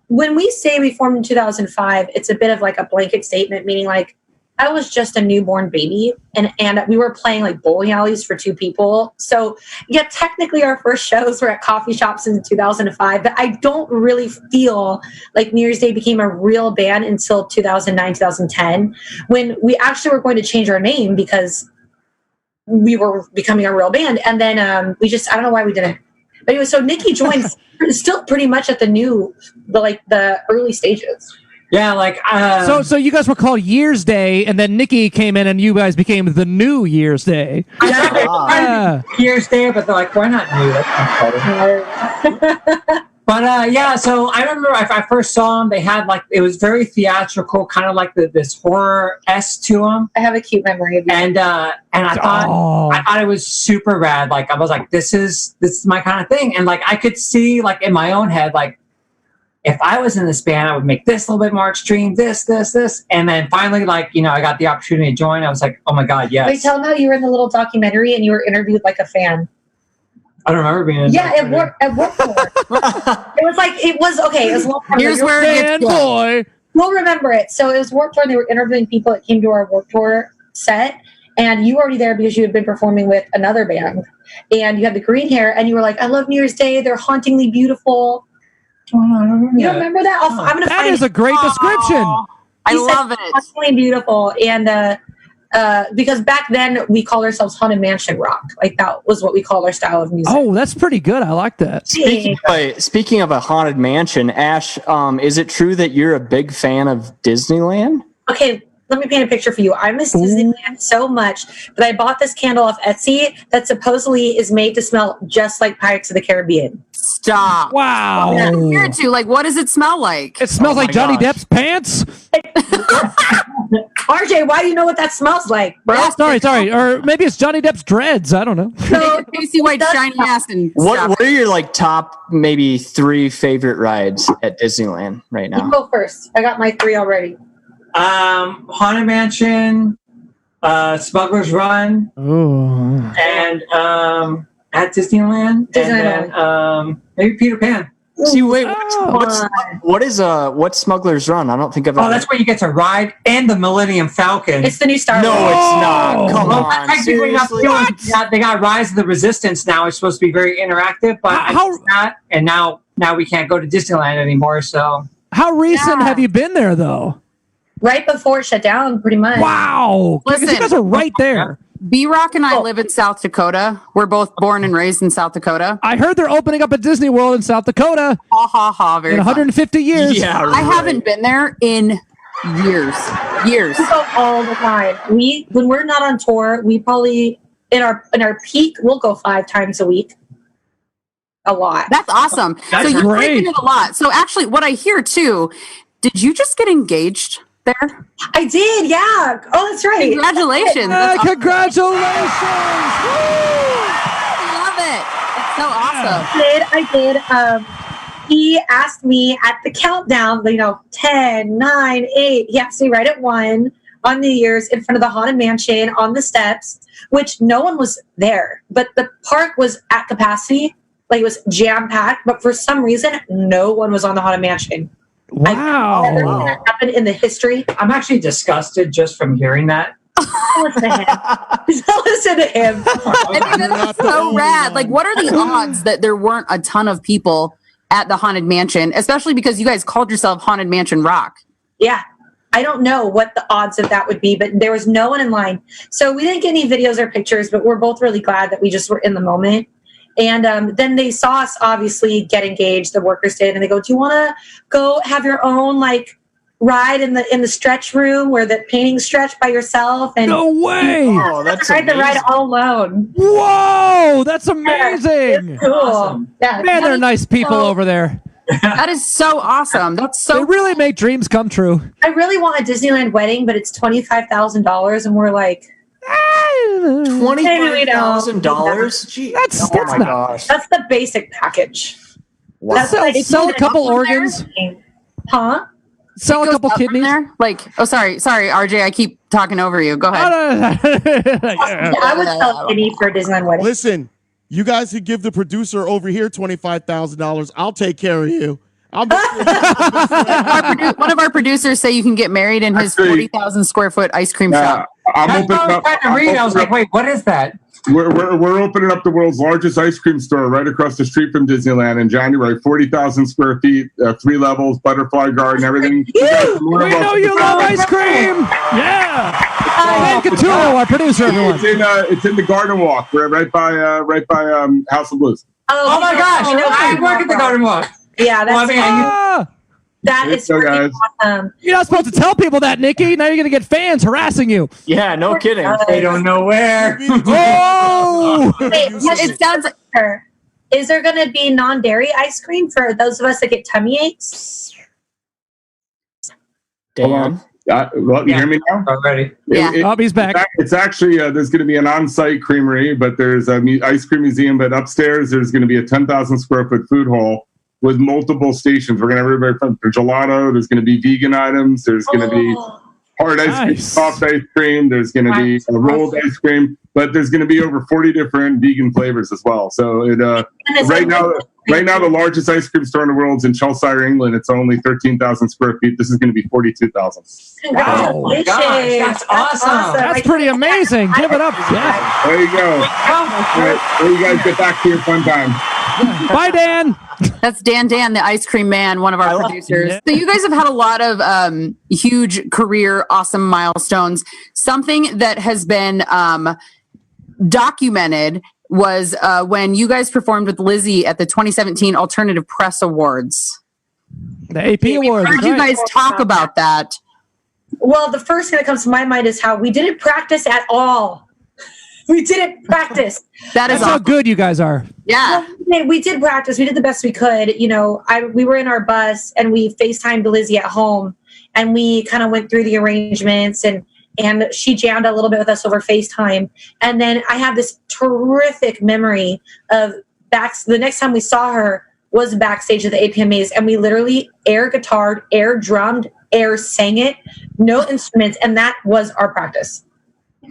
When we say we formed in 2005, it's a bit of like a blanket statement, meaning like I was just a newborn baby and we were playing like bowling alleys for 2 people. So yeah, technically our first shows were at coffee shops in 2005, but I don't really feel like New Year's Day became a real band until 2009, 2010, when we actually were going to change our name because we were becoming a real band. And then I don't know why we didn't. But anyway, so Nikki joined still pretty much at the early stages. Yeah, like so you guys were called Year's Day, and then Nikki came in, and you guys became the New Year's Day. Year's Day, but they're like, why not New? But yeah, so I remember if I first saw them, they had like, it was very theatrical, kind of like this horror-esque to them. I have a cute memory of that. And I thought it was super rad. Like I was like, this is my kind of thing. And like I could see like in my own head, like if I was in this band, I would make this a little bit more extreme, this. And then finally, like, you know, I got the opportunity to join. I was like, oh my God, yes. Wait, tell them how you were in the little documentary and you were interviewed like a fan. I don't remember being in it worked for it was long time. Here's where it gets boy. We'll remember it. So it was Warped Tour and they were interviewing people that came to our Warped Tour set. And you were already there because you had been performing with another band. And you had the green hair and you were like, I love New Year's Day. They're hauntingly beautiful. You don't remember that? I'm gonna that is a great description. I love it. Hauntingly beautiful. And because back then we called ourselves Haunted Mansion Rock. Like that was what we called our style of music. Oh, that's pretty good. I like that. Speaking of a haunted mansion, Ash, is it true that you're a big fan of Disneyland? Okay, let me paint a picture for you. I miss Disneyland so much that I bought this candle off Etsy that supposedly is made to smell just like Pirates of the Caribbean. Stop. Wow. Here too. Like, what does it smell like? It smells like Johnny Depp's pants. RJ, why do you know what that smells like, bro? Sorry. Or maybe it's Johnny Depp's dreads. I don't know. So, Casey White shiny ass and what are your like top maybe 3 favorite rides at Disneyland right now? You go first. I got my 3 already. Haunted Mansion, Smuggler's Run, and at Disneyland, and then maybe Peter Pan. See, wait, what's Smuggler's Run? I don't think I've. That's where you get to ride and the Millennium Falcon. It's the new Star Wars. No, it's not. Come on, seriously? They got Rise of the Resistance now. It's supposed to be very interactive, but it's not. And now we can't go to Disneyland anymore. So how recent have you been there, though? Right before it shut down, pretty much. Wow. Listen, you guys are right there. B-Rock and I live in South Dakota. We're both born and raised in South Dakota. I heard they're opening up a Disney World in South Dakota. Ha ha ha! Very in 150 years. Yeah, I haven't been there in years. We go all the time. When we're not on tour, we probably in our peak we'll go 5 times a week. A lot. That's awesome. That's so you're great. breaking it a lot. So actually, what I hear too, did you just get engaged there? I did. Yeah. Oh, that's right. Congratulations. That's awesome. Congratulations. I love it. It's so awesome. I did. He asked me at the countdown, 10, 9, 8. He asked me right at 1 on New Year's in front of the Haunted Mansion on the steps, which no one was there. But the park was at capacity. Like it was jam-packed. But for some reason, no one was on the Haunted Mansion. Wow. I've never seen that happen in the history. I'm actually disgusted just from hearing that. Listen to him. Listen to him. I think that's so rad. Like, what are the odds that there weren't a ton of people at the Haunted Mansion, especially because you guys called yourself Haunted Mansion Rock? Yeah. I don't know what the odds of that would be, but there was no one in line. So we didn't get any videos or pictures, but we're both really glad that we just were in the moment. And then they saw us obviously get engaged, the workers did, and they go, do you want to go have your own ride in the stretch room where the paintings stretch by yourself? And no way! Oh, that's ride the ride all alone. Whoa, that's amazing! Yeah, cool. Awesome. Yeah, man, they're nice people over there. That is so awesome. That's so. They really make dreams come true. I really want a Disneyland wedding, but it's $25,000, and we're like. $25,000? That's my gosh. That's the basic package. Wow. Sell a couple organs. Huh? Sell a couple kidneys. There? Sorry, RJ, I keep talking over you. Go ahead. I would sell a kidney for a Disneyland wedding. Listen, you guys could give the producer over here $25,000. I'll take care of you. One of our producers say you can get married in his 40,000 square foot ice cream shop. I was like, wait, what is that? We're opening up the world's largest ice cream store right across the street from Disneyland in January. 40,000 square feet, 3 levels, butterfly garden, everything. We know you love ice cream. Yeah. Dan Catullo, our producer, everyone. It's in the Garden Walk. We're right by House of Blues. Oh my gosh! I work at the Garden Walk. Yeah, that is freaking awesome. You're not supposed to tell people that, Nikki. Now you're going to get fans harassing you. Yeah, no kidding. They don't know where. Oh! It sounds like her. Is there going to be non-dairy ice cream for those of us that get tummy aches? Dan? You hear me now? Already. Yeah. He's back. It's actually, there's going to be an on-site creamery, but there's an ice cream museum. But upstairs, there's going to be a 10,000 square foot food hall with multiple stations. We're going to have everybody from gelato. There's going to be vegan items. There's going to be hard ice cream, soft ice cream. There's going to be rolled ice cream. But there's going to be over 40 different vegan flavors as well. So right now, the largest ice cream store in the world is in Chelsea, England. It's only 13,000 square feet. This is going to be 42,000. Wow. That's awesome. That's pretty amazing. Give it up. Yeah. There you go. All right, well, you guys get back to your fun time. Bye, Dan. That's Dan, the ice cream man, one of our producers. So you guys have had a lot of huge career, awesome milestones. Something that has been documented was when you guys performed with Lizzie at the 2017 Alternative Press Awards. The AP Awards. Heard you guys talk about that. Well, the first thing that comes to my mind is how we didn't practice at all. We didn't practice. That's awesome. how good you guys are. Yeah. Well, we did practice. We did the best we could. We were in our bus and we FaceTimed Lizzie at home and we kind of went through the arrangements and she jammed a little bit with us over FaceTime. And then I have this terrific memory of the next time we saw her was backstage at the APMAs and we literally air guitared, air drummed, air sang it, no instruments. And that was our practice.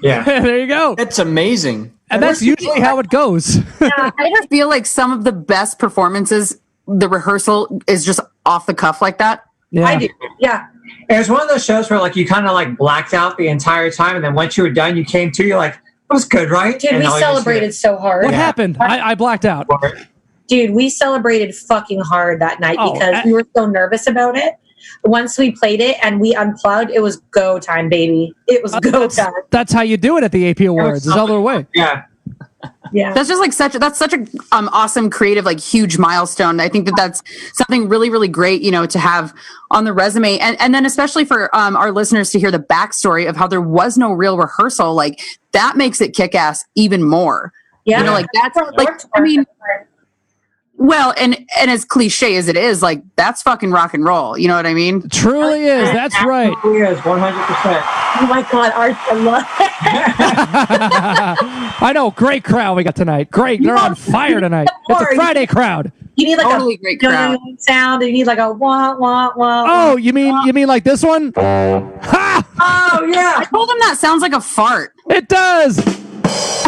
Yeah. There you go. That's amazing. And that's usually how it goes. I just feel like some of the best performances, the rehearsal is just off the cuff like that. Yeah. I do. Yeah. It was one of those shows where you kind of blacked out the entire time, and then once you were done, you came to, you're like, it was good, right? Dude, we celebrated so hard. What happened? I blacked out. Dude, we celebrated fucking hard that night because we were so nervous about it. once we played it and we unplugged, it was go time, baby. It was go time. That's how you do it at the AP Awards. There's other way. Yeah. Yeah. That's just like such a awesome creative, like huge milestone. I think that's something really, really great, to have on the resume. And then especially for our listeners to hear the backstory of how there was no real rehearsal, like that makes it kick ass even more. Yeah. Like that's like, I mean, well, and as cliche as it is, like that's fucking rock and roll. You know what I mean? It truly is. That's right. It is 100%. Oh my God, Art, I love it. I know. Great crowd we got tonight. Great. They're on fire tonight. It's a Friday crowd. You need like totally great crowd sound, and you need like a wah wah wah. Oh, you mean like this one? Ha! Oh yeah. I told him that sounds like a fart. It does.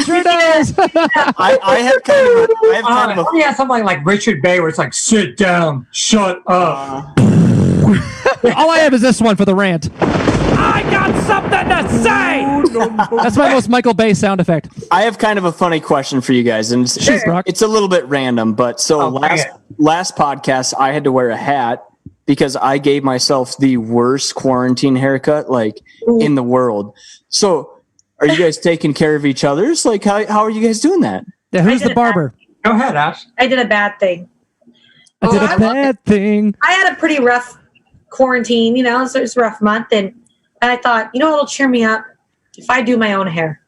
Sure does. I have kind of yeah, something like Richard Bay where it's like, sit down, shut up. All I have is this one for the rant. I got something to say. That's my most Michael Bay sound effect. I have kind of a funny question for you guys, and it's a little bit random, but last podcast I had to wear a hat because I gave myself the worst quarantine haircut in the world. So are you guys taking care of each other's? Like how are you guys doing that? Yeah, who's the barber? Go ahead, Ash. I did a bad thing. I did a bad thing. I had a pretty rough quarantine, so it was a rough month, and I thought, it'll cheer me up if I do my own hair.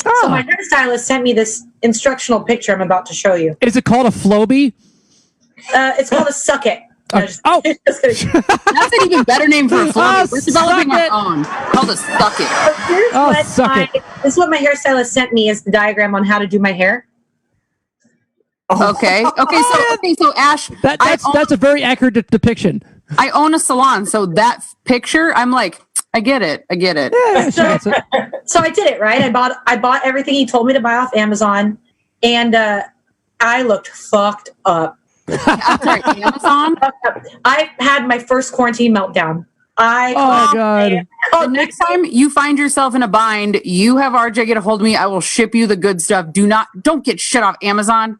Oh. So my hairstylist sent me this instructional picture I'm about to show you. Is it called a Flowbee? It's called a Suck It. That's an even better name for a flow. We're developing our own. Called a Suck It. This is what my hairstylist sent me as the diagram on how to do my hair. Okay. So Ash, that's a very accurate depiction. I own a salon, so that picture, I'm like, I get it. Yeah, so I did it right. I bought everything he told me to buy off Amazon, and I looked fucked up. I'm sorry, Amazon. I had my first quarantine meltdown. God. The next time you find yourself in a bind, you have RJ get a hold of me. I will ship you the good stuff. Don't get shit off Amazon.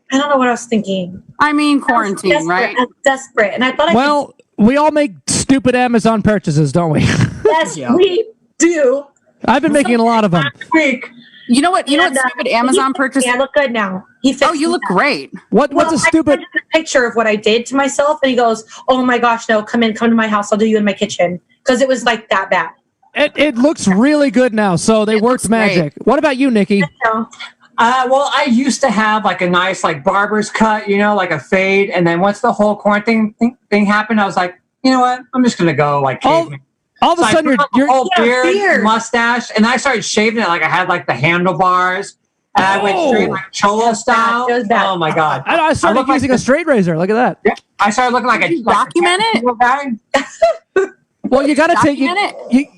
I don't know what I was thinking. I mean, quarantine, right? I was desperate, and I thought we all make stupid Amazon purchases, don't we? Yes, we do. I've been making a lot of them. You know what? Stupid Amazon purchase. I look good now. You look great. What's a stupid? I sent him a picture of what I did to myself, and he goes, "Oh my gosh, no! Come to my house. I'll do you in my kitchen," because it was like that bad. It looks really good now. So they worked magic. Great. What about you, Nikki? Well, I used to have like a nice barber's cut, like a fade, and then once the whole quarantine thing happened, I was like, you know what? I'm just gonna go all of a sudden your whole beard, mustache, and I started shaving it like I had the handlebars, and I went straight cholo style. Oh my god! I started using a straight razor. Look at that. Yeah, I started looking like a document it. Well, you got to take it.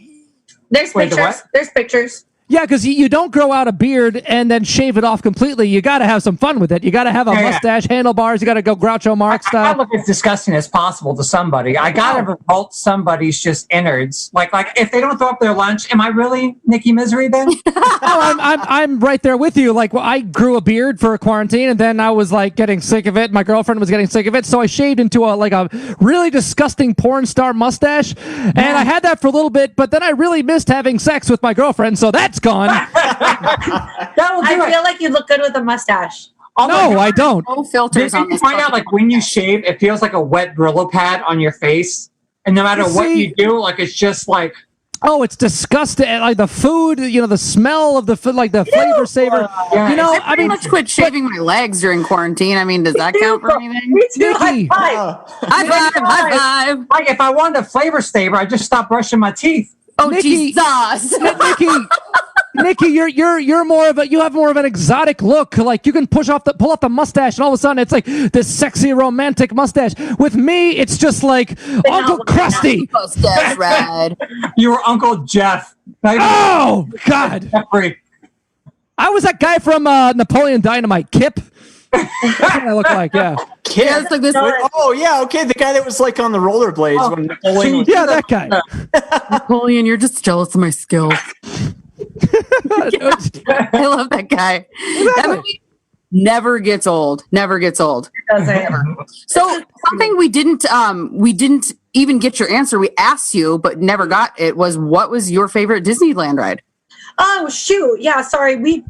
There's pictures. There's pictures. Yeah, because you don't grow out a beard and then shave it off completely. You got to have some fun with it. You got to have a mustache, handlebars. You got to go Groucho Marx style. I look as disgusting as possible to somebody. I got to revolt somebody's just innards. Like if they don't throw up their lunch, am I really Nikki Misery then? I'm right there with you. I grew a beard for a quarantine, and then I was getting sick of it. My girlfriend was getting sick of it, so I shaved into a really disgusting porn star mustache, and I had that for a little bit. But then I really missed having sex with my girlfriend, so that's gone. I feel like you look good with a mustache. No, I don't. No filters on this. Find out when you shave, it feels like a wet Brillo pad on your face, and no matter what you do, it's just oh, it's disgusting. The food, the smell of the food, the flavor saver. I pretty much quit shaving my legs during quarantine. I mean, does that count for anything? Me too. Nikki. High five. If I wanted a flavor saver, I just stopped brushing my teeth. Oh, Nikki. Jesus. Nikki, you're more of you have more of an exotic look. You can pull off the mustache, and all of a sudden it's this sexy romantic mustache. With me, it's just Uncle Krusty. Mustache ride. You were Uncle Jeff. Oh God! I was that guy from Napoleon Dynamite, Kip. That's what I look like. Yeah. Kip. Yeah, it's this. Oh yeah, okay. The guy that was on the rollerblades when Napoleon. Was that guy. Napoleon, you're just jealous of my skills. I love that guy. Exactly. never gets old. Never gets old. Ever. So something we didn't even get your answer. We asked you, but never got it. Was what was your favorite Disneyland ride? Oh shoot! Yeah, sorry. We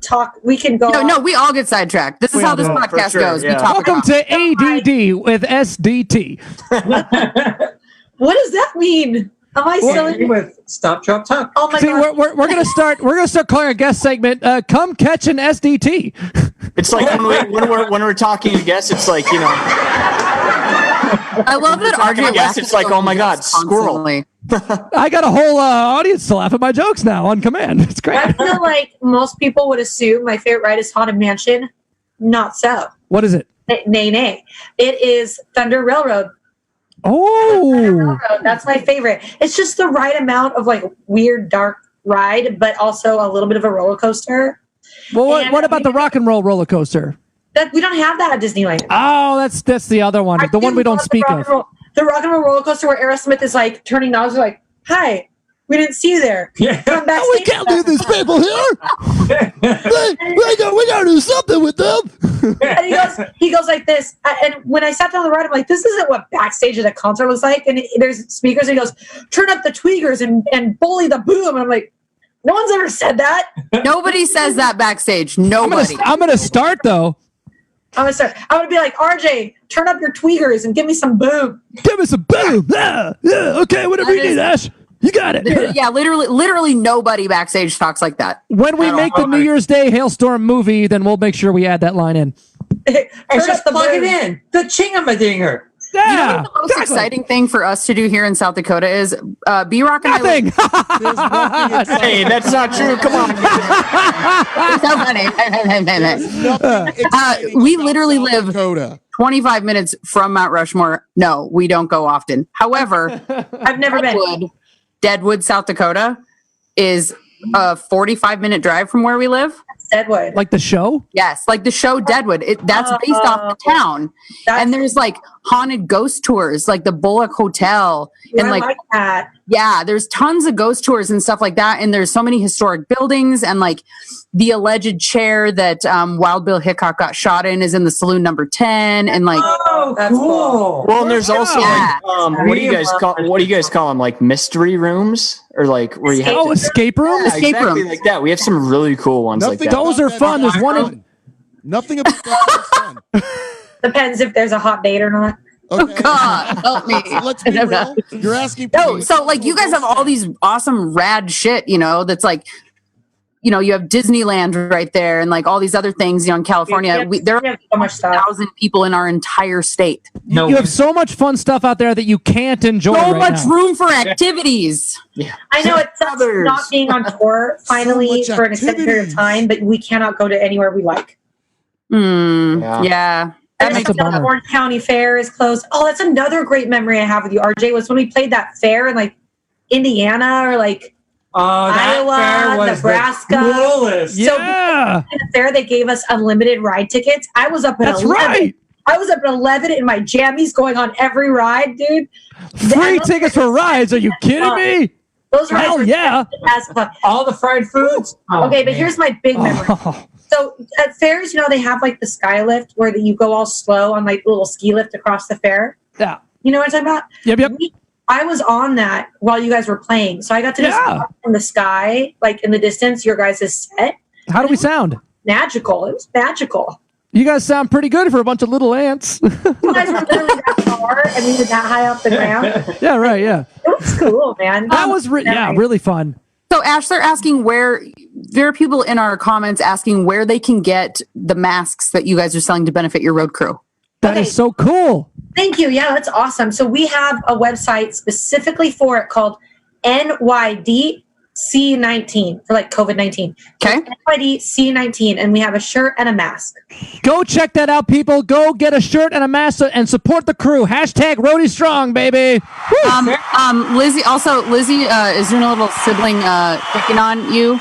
can go. No, we all get sidetracked. This is how this podcast goes. Yeah. We talk Welcome to ADD with SDT. What does that mean? Am I silly? With Stop, Drop, Talk. Oh my See, god! we're gonna start calling our guest segment "Come Catch an SDT." It's like when we're talking to guests, it's like, you know. I love that RJ. Yes, it's like, oh my god, squirrel. I got a whole audience to laugh at my jokes now on command. It's great. I feel like most people would assume my favorite ride is Haunted Mansion. Not so. What is it? Nay. It is Thunder Railroad. Oh, Thunder Railroad. That's my favorite. It's just the right amount of like weird, dark ride, but also a little bit of a roller coaster. Well, what about the rock and roll roller coaster? That we don't have that at Disneyland. Oh, that's the other one. The one we don't speak of. The rock and roll roller coaster where Aerosmith is like turning knobs, like, "Hi, we didn't see you there." Yeah. We can't leave these people here. we gotta do something with them. And he goes like this. And when I sat down on the ride, I'm like, this isn't what backstage at a concert looks like. And there's speakers, and he goes, "Turn up the tweakers and bully the boom." And I'm like, no one's ever said that. Nobody says that backstage. Nobody. I'm gonna start though. I'm gonna be like, RJ, turn up your tweakers and give me some boom. Give me some boom. Yeah, okay, whatever you need, Ash. You got it. Yeah, literally nobody backstage talks like that. When we make the New Year's Day Hailstorm movie, then we'll make sure we add that line in. It's just plug it in. The chingamajinger. Yeah, you know what the most exciting thing for us to do here in South Dakota is B-Rock and nothing. Hey, that's not true. Come on. It's so funny. We literally live Dakota. 25 minutes from Mount Rushmore. No, we don't go often. However, I've never been. Deadwood, South Dakota is a 45-minute drive from where we live. Deadwood. Like the show? Yes, like the show Deadwood. That's based off the town. And there's like haunted ghost tours, like the Bullock Hotel. Yeah, and I like that. Yeah, there's tons of ghost tours and stuff like that. And there's so many historic buildings, and like the alleged chair that Wild Bill Hickok got shot in is in the saloon number 10. And like, oh, cool. Well, and there's also like, what do you guys call them? Like mystery rooms, or like where you have escape rooms? Yeah, exactly like that. We have some really cool ones like that. Those are fun. There's one. Nothing about that fun. Depends if there's a hot date or not. Okay. Oh God, help me. Let's be real. You're asking. No, so like you guys have all these awesome rad shit, that's like, you have Disneyland right there, and like all these other things, in California. There are so much 1,000 people in our entire state. You have so much fun stuff out there that you can't enjoy. So much room for activities. Yeah. I know it's not being on tour finally for an extended period of time, but we cannot go to anywhere we like. Yeah. That makes a bummer. Orange County Fair is closed. Oh, that's another great memory I have with you, RJ, was when we played that fair in like Indiana or like Iowa, Nebraska. Yeah. So in the fair, they gave us unlimited ride tickets. I was up at 11. Right. I was up at 11 in my jammies going on every ride, dude. Free tickets for rides. Are you kidding me? Those rides Hell yeah. All the fried foods. Okay, but here's my big memory. So at fairs, they have like the sky lift where you go all slow on like a little ski lift across the fair. Yeah. You know what I'm talking about? Yep. I was on that while you guys were playing. So I got to just watch in the sky, like in the distance, your guys' set. How do we sound? Magical. It was magical. You guys sound pretty good for a bunch of little ants. You guys were literally that far and we were that high off the ground. Yeah, right, yeah. It was cool, man. That was really fun. So Ash, they're asking there are people in our comments asking where they can get the masks that you guys are selling to benefit your road crew. That is so cool. Thank you. Yeah, that's awesome. So we have a website specifically for it called NYDC19 for like COVID-19. Okay. NYDC19, and we have a shirt and a mask. Go check that out, people. Go get a shirt and a mask and support the crew. Hashtag Roadie Strong, baby. Lizzie is doing a little sibling picking on you.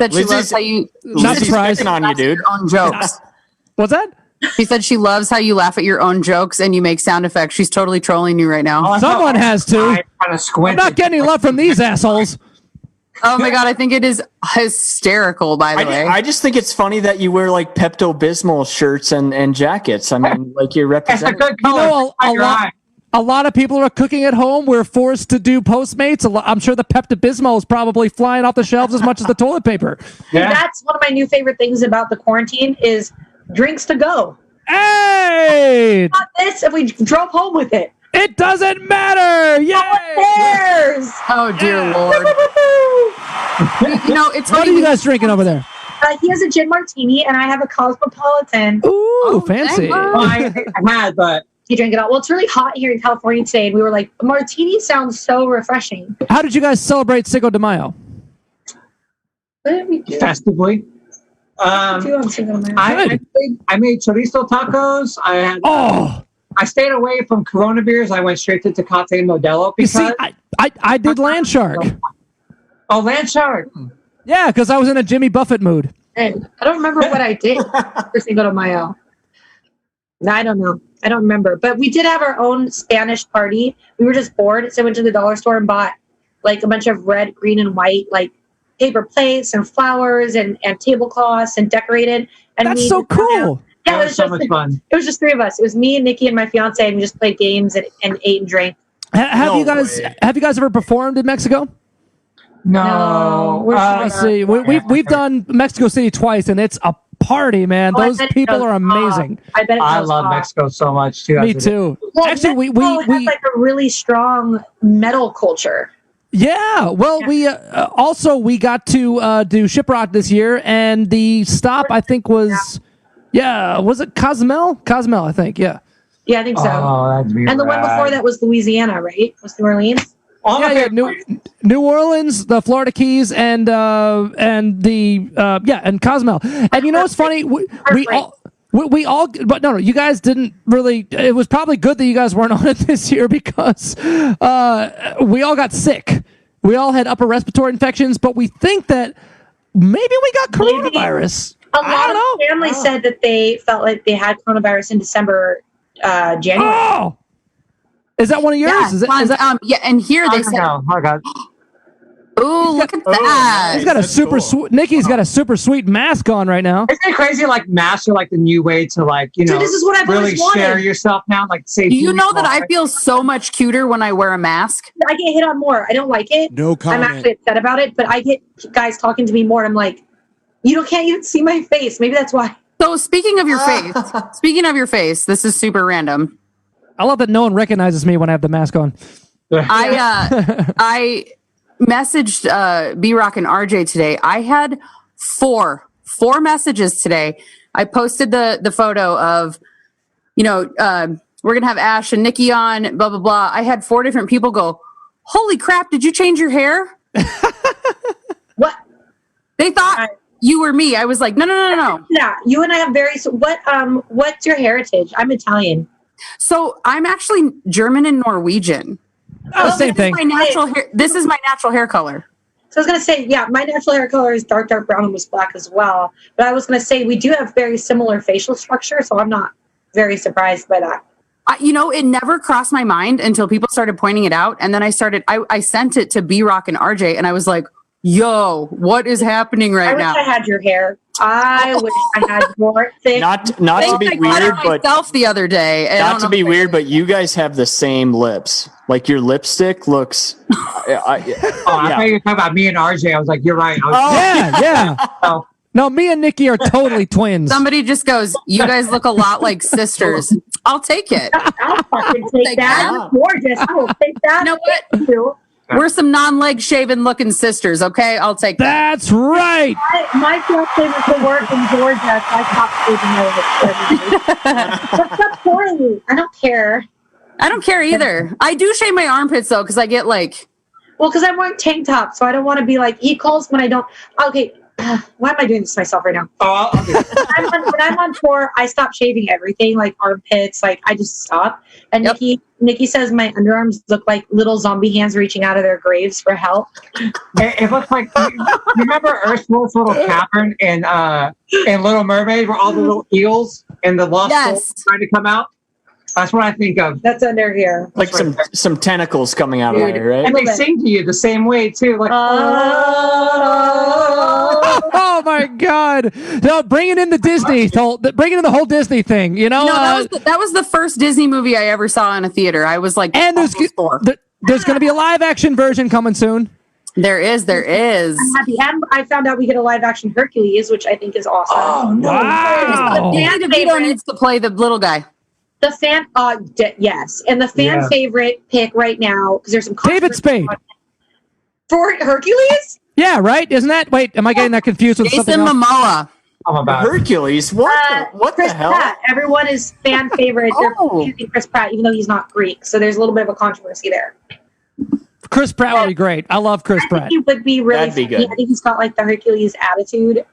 That she loves how you. Not surprised. Picking on you, dude. Your own jokes. What's that? She said she loves how you laugh at your own jokes and you make sound effects. She's totally trolling you right now. Someone has to. I'm I'm not getting any love from these assholes. Oh my God, I think it is hysterical, by the way. I just think it's funny that you wear like Pepto-Bismol shirts and jackets. I mean, like you're representing. A lot of people are cooking at home. We're forced to do Postmates. I'm sure the Pepto-Bismol is probably flying off the shelves as much as the toilet paper. Yeah. That's one of my new favorite things about the quarantine is drinks to go. Hey! Not this if we drove home with it. It doesn't matter! Yay! No one cares! Oh, dear Lord. It's what are you guys drinking over there? He has a gin martini, and I have a cosmopolitan. Ooh, fancy. I had, but he drank it all. Well, it's really hot here in California today, and we were like, martini sounds so refreshing. How did you guys celebrate Cinco de Mayo? What did we do? Festively. I made chorizo tacos. I stayed away from Corona beers. I went straight to Tecate Modelo because I did Land Shark. Oh, Land Shark. Yeah, because I was in a Jimmy Buffett mood. And I don't remember what I did for Cinco de Mayo. No, I don't know. I don't remember. But we did have our own Spanish party. We were just bored, so I went to the dollar store and bought like a bunch of red, green, and white like paper plates and flowers and tablecloths and decorated. And that's so cool. Yeah, it was so much fun. It was just three of us. It was me and Nikki and my fiance, and we just played games and ate and drank. Have you guys ever performed in Mexico? No. Let's see. We've done Mexico City twice, and it's a party, man. Those people are amazing. I love Mexico so much too. Me too. Well, actually, we have like a really strong metal culture. Yeah, well, we got to do Shiprock this year, and the stop I think was was it Cozumel? Cozumel, I think. Yeah, I think so. Oh, that'd be and the one before that was Louisiana, right? Was New Orleans? New Orleans, the Florida Keys, and Cozumel. And you know what's funny? We all, but no, you guys didn't really. It was probably good that you guys weren't on it this year because we all got sick. We all had upper respiratory infections, but we think that maybe we got coronavirus. A lot of families said that they felt like they had coronavirus in December, January. Oh, is that one of yours? Yeah, is that? And here they said. Oh God. Ooh, look at that! He's got a super sweet. Nikki's got a super sweet mask on right now. Isn't it crazy? Like masks are like the new way to Dude, this is what I've really share yourself now. Like, say, do you know that I feel so much cuter when I wear a mask? I get hit on more. I don't like it. No comment. I'm actually upset about it, but I get guys talking to me more. And I'm like, can't even see my face. Maybe that's why. So speaking of your face, this is super random. I love that no one recognizes me when I have the mask on. I messaged B-Rock and RJ today. I had four messages today. I posted the photo of, we're going to have Ash and Nikki on, blah, blah, blah. I had 4 different people go, holy crap, did you change your hair? What? They thought you were me. I was like, no. Yeah, you and I have what's your heritage? I'm Italian. So I'm actually German and Norwegian. Oh, same thing. This is my natural hair color. So I was going to say, my natural hair color is dark brown and was black as well. But I was going to say, we do have very similar facial structure, so I'm not very surprised by that. It never crossed my mind until people started pointing it out. And then I sent it to B-Rock and RJ, and I was like, yo, what is happening right now? I wish I had your hair. I wish I had more thick. Not to be weird, but myself the other day. Not to be weird, but you guys have the same lips. Like your lipstick looks. I thought you were talking about me and RJ. I was like, you're right. Yeah. No, me and Nikki are totally twins. Somebody just goes, you guys look a lot like sisters. I'll take it. I'll fucking take that. That's gorgeous. I will take that. You know what? We're some non-leg shaven looking sisters, okay? I'll take that. That's right. My fiance was to work in Georgia, so I stopped shaving my legs. But stop pouring. I don't care. I don't care either. I do shave my armpits though, because I get like. Well, because I'm wearing tank top, so I don't want to be like calls when I don't. Okay, why am I doing this to myself right now? When I'm on tour, I stop shaving everything, like armpits. Like I just stop. And Nikki says my underarms look like little zombie hands reaching out of their graves for help. It looks like you remember Ursula's little cavern in Little Mermaid, where all the little eels and the lost souls trying to come out. That's what I think of. That's under here. Like some tentacles coming out of there, right? And they sing to you the same way too. Like, oh my God! No, bringing in the Disney, bringing in the whole Disney thing. You know, that was the first Disney movie I ever saw in a theater. I was like, and there's going to be a live action version coming soon. There is. I'm happy. And I found out we get a live action Hercules, which I think is awesome. Oh no! Wow. Danny DeVito needs to play the little guy. The fan, yes, and the fan favorite pick right now because there's some David Spade for Hercules. Yeah, right. Isn't that? Wait, am I getting that confused with something else? Jason Momoa. I'm about Hercules. What Chris the hell? Pratt. Everyone is fan favorite. They're using Chris Pratt, even though he's not Greek. So there's a little bit of a controversy there. Chris Pratt would be great. I love Chris Pratt. I think he would be really That'd be funny. good. I think he's got like the Hercules attitude.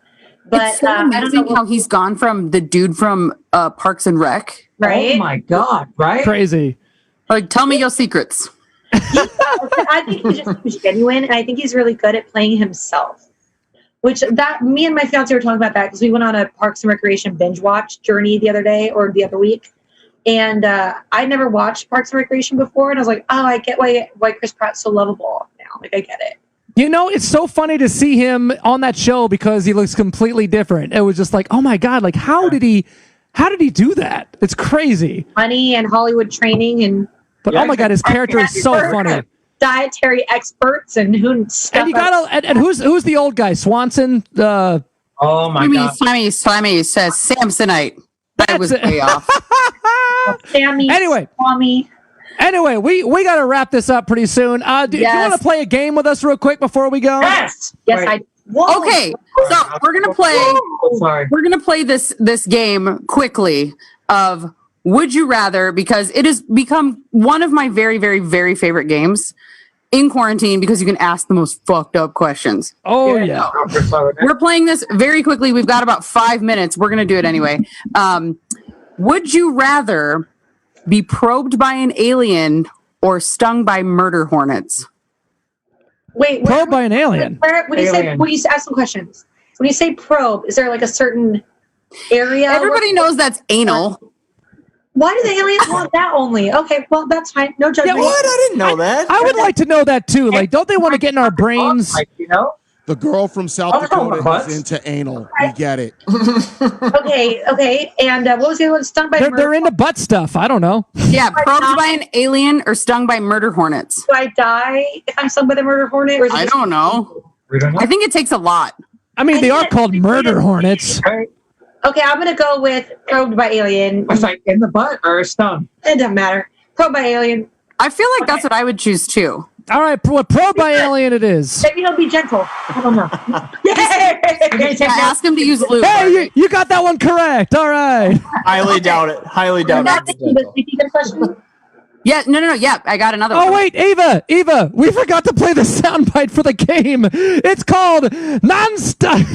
But It's so I don't amazing know how he's gone from the dude from Parks and Rec. right. Oh my God! Right? Crazy. Like, tell me your secrets. I think he's genuine, and I think he's really good at playing himself. Which me and my fiance were talking about that because we went on a Parks and Recreation binge watch journey the other day or the other week, and I'd never watched Parks and Recreation before, and I was like, oh, I get why Chris Pratt's so lovable now. Like, I get it. You know, it's so funny to see him on that show because he looks completely different. It was just like, oh my God, like how did he do that? It's crazy. Money and Hollywood training But oh my God, his character is so funny. Dietary experts and stuff. And you gotta and who's the old guy? Swanson. Oh my God. Slammy says Samsonite. That was way off. Sammy. Anyway, we got to wrap this up pretty soon. Do you want to play a game with us real quick before we go? Yes, I. Okay, so we're gonna play. We're gonna play this game quickly of Would You Rather, because it has become one of my very, very, very favorite games in quarantine because you can ask the most fucked up questions. Oh yeah. We're playing this very quickly. We've got about 5 minutes. We're gonna do it anyway. Would you rather be probed by an alien or stung by murder hornets? Wait, probed by an alien. When you ask some questions, when you say probe, is there like a certain area? Everybody knows that's anal. Why do the aliens want that only? Okay, well that's fine. No judgment. Yeah, what? I didn't know that. I would like to know that too. Like, don't they want to get in our brains? Like, you know? The girl from South Dakota is into anal. We get it. Okay. And what was the other one? Stung by They're into butt stuff. I don't know. Yeah, probed by an alien or stung by murder hornets. Do I die if I'm stung by the murder hornet? Or is it I just- don't know. I think it takes a lot. I mean, they are called murder hornets. Okay, I'm gonna go with probed by alien. It's like in the butt or stung. It doesn't matter. Probed by alien. I feel like that's what I would choose too. All right, probed by alien it is. Maybe he'll be gentle. I don't know. Ask him to use lube. Hey, you got that one correct. All right. Highly doubt it. Highly doubt it. Yeah, no. Yeah, I got another one. Oh, wait, Eva, we forgot to play the soundbite for the game. It's called Non-Stop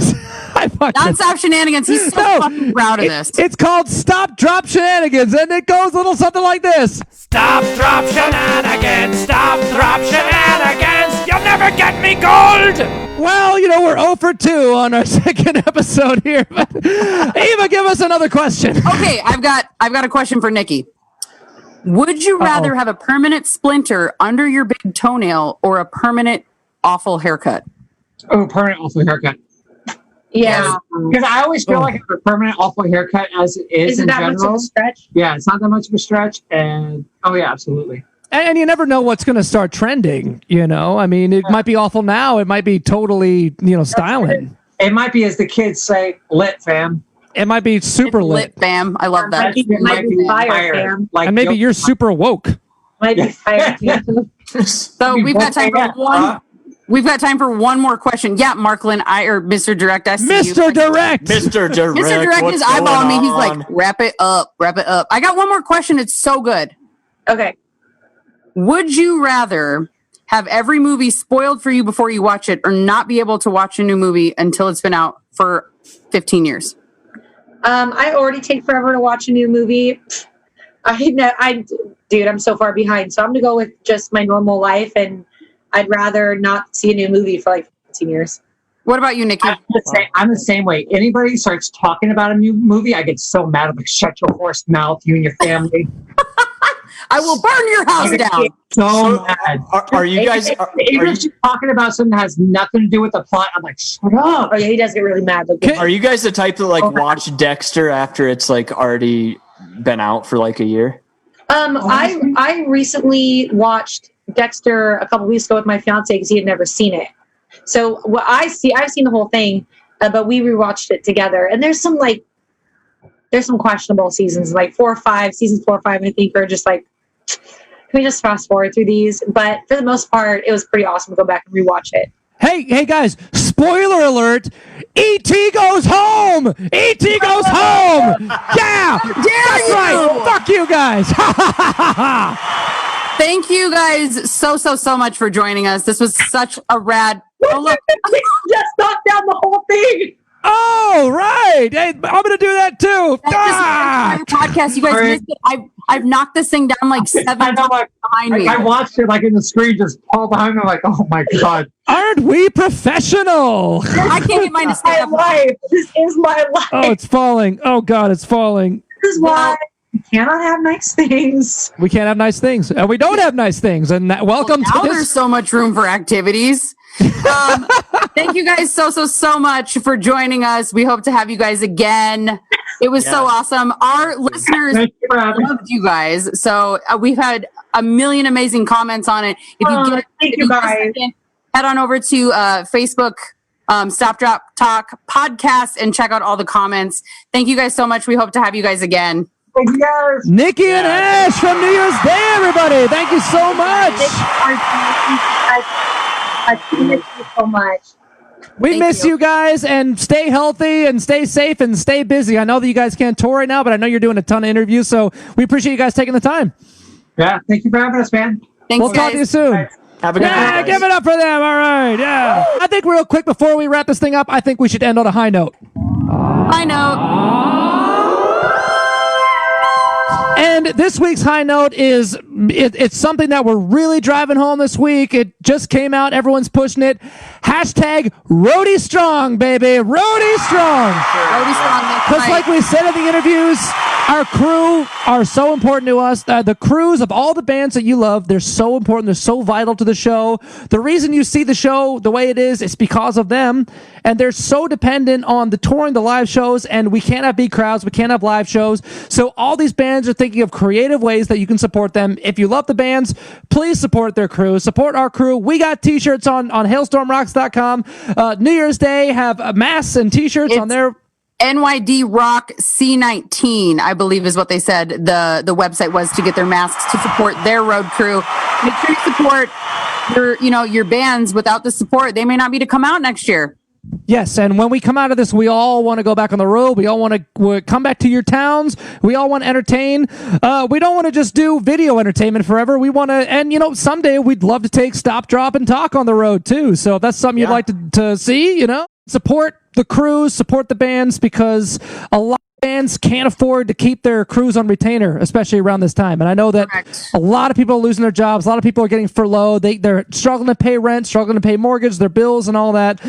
Shenanigans. He's so fucking proud of this. It's called Stop Drop Shenanigans, and it goes a little something like this. Stop, drop, shenanigans. Stop, drop, shenanigans. You'll never get me gold. Well, we're 0 for 2 on our second episode here. Eva, give us another question. Okay, I've got a question for Nikki. Would you rather have a permanent splinter under your big toenail or a permanent awful haircut? Oh, permanent awful haircut. Yeah. Because I always feel like I have a permanent awful haircut as it is in that general. much of a stretch? Yeah, it's not that much of a stretch. And absolutely. And you never know what's going to start trending, I mean, it might be awful now. It might be totally, styling. It might be, as the kids say, lit, fam. It might be super lit. Fam. I love that. It might be fire, fam. Like, and maybe you're super woke. Might be fire. So we've got time for one. We've got time for one more question. Yeah, Marklin, or Mr. Direct, I see Mr. you. Direct. Mr. Direct. Mr. Direct is eyeballing me. He's like, wrap it up. I got one more question. It's so good. Okay. Would you rather have every movie spoiled for you before you watch it, or not be able to watch a new movie until it's been out for 15 years? I already take forever to watch a new movie. Dude, I'm so far behind. So I'm gonna go with just my normal life, and I'd rather not see a new movie for like 15 years. What about you, Nikki? I'm the same way. Anybody starts talking about a new movie, I get so mad. I'm like, shut your horse mouth, you and your family. I will burn your house down. So mad. Are you guys? Even if she's talking about something that has nothing to do with the plot, I'm like, shut up. Oh yeah, he does get really mad. Are you guys the type that like watch Dexter after it's like already been out for like a year? I recently watched Dexter a couple weeks ago with my fiance because he had never seen it. So what I've seen the whole thing, but we rewatched it together. And there's some questionable seasons, like 4 or 5, seasons 4 or 5, I think, are just like, can we just fast forward through these? But for the most part, it was pretty awesome to go back and rewatch it. Hey guys, spoiler alert, E.T. goes home! E.T. goes home! Yeah! That's right! Fuck you guys! Thank you guys so much for joining us. This was such a rad... Oh, look. Just knock down the whole thing! Oh, right! Hey, I'm going to do that too! Podcast, you guys missed it. I've knocked this thing down like 7 times behind me. I watched it like in the screen, just all behind me. I'm like, oh my God. Aren't we professional? I can't get mine to stay up. This is my life. Oh, it's falling. Oh, God, it's falling. This is why we cannot have nice things. We can't have nice things. And we don't have nice things. And welcome now to this. There's so much room for activities. Thank you guys so much for joining us. We hope to have you guys again. It was so awesome. Our listeners loved you guys. So we've had a million amazing comments on it. If you guys head on over to Facebook, Stop Drop Talk podcast, and check out all the comments. Thank you guys so much. We hope to have you guys again. Thank you guys. Nikki and Ash from New Year's Day, everybody. Thank you so much. I miss you so much. We miss you guys, and stay healthy and stay safe and stay busy. I know that you guys can't tour right now, but I know you're doing a ton of interviews, so we appreciate you guys taking the time. Yeah, thank you for having us, man. Thanks, we'll talk to you soon. Have a good night. Give it up for them. All right. Yeah. I think real quick before we wrap this thing up, I think we should end on a high note. High note. And this week's high note is it's something that we're really driving home this week. It just came out. Everyone's pushing it. Hashtag Roadie Strong, baby. Roadie Strong. Roadie Strong. Because like we said in the interviews, our crew are so important to us. The crews of all the bands that you love, they're so important. They're so vital to the show. The reason you see the show the way it is because of them. And they're so dependent on the touring, the live shows, and we can't have big crowds. We can't have live shows. So all these bands are thinking of creative ways that you can support them. If you love the bands, please support their crew. Support our crew. We got t-shirts on hailstormrocks.com. New Year's Day have masks and t-shirts on their... NYD Rock C19, I believe is what they said the website was to get their masks to support their road crew. Make sure you support your bands. Without the support, they may not be to come out next year. Yes, and when we come out of this, we all want to go back on the road. We all want to come back to your towns. We all want to entertain. We don't want to just do video entertainment forever. We want to, and someday we'd love to take Stop, Drop, and Talk on the road too. So if that's something you'd like to see, support the crews, support the bands, because a lot of bands can't afford to keep their crews on retainer, especially around this time. And I know that a lot of people are losing their jobs. A lot of people are getting furloughed. They're struggling to pay rent, struggling to pay mortgage, their bills and all that.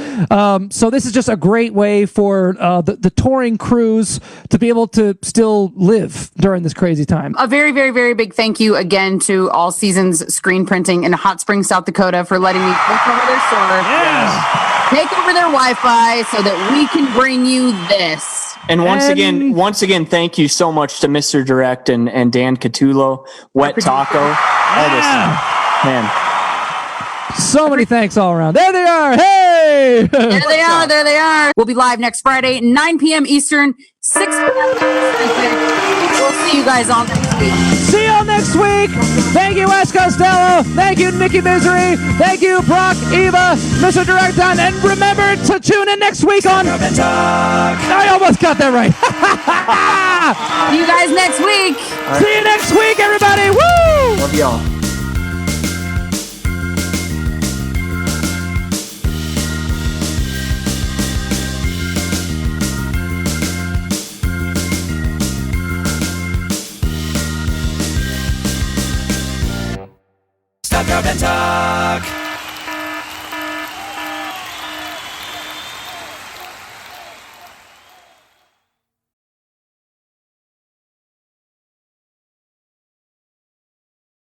So this is just a great way for the touring crews to be able to still live during this crazy time. A very, very, very big thank you again to All Seasons Screen Printing in Hot Springs, South Dakota for letting me take over their store. Take over their Wi-Fi so that we can bring you this. And once again, thank you so much to Mr. Direct and Dan Catullo, Wet Taco, all this. Man. So many thanks all around. There they are. Hey! There they are. We'll be live next Friday, 9 p.m. Eastern, 6 p.m. We'll see you guys all next week. See y'all next week. Thank you, Ash Costello. Thank you, Nikki Misery. Thank you, Brock, Eva, Mr. Direct on. And remember to tune in next week on... I almost got that right. See you guys next week. Right. See you next week, everybody. Woo! Love y'all. Stop, Drop, and Talk.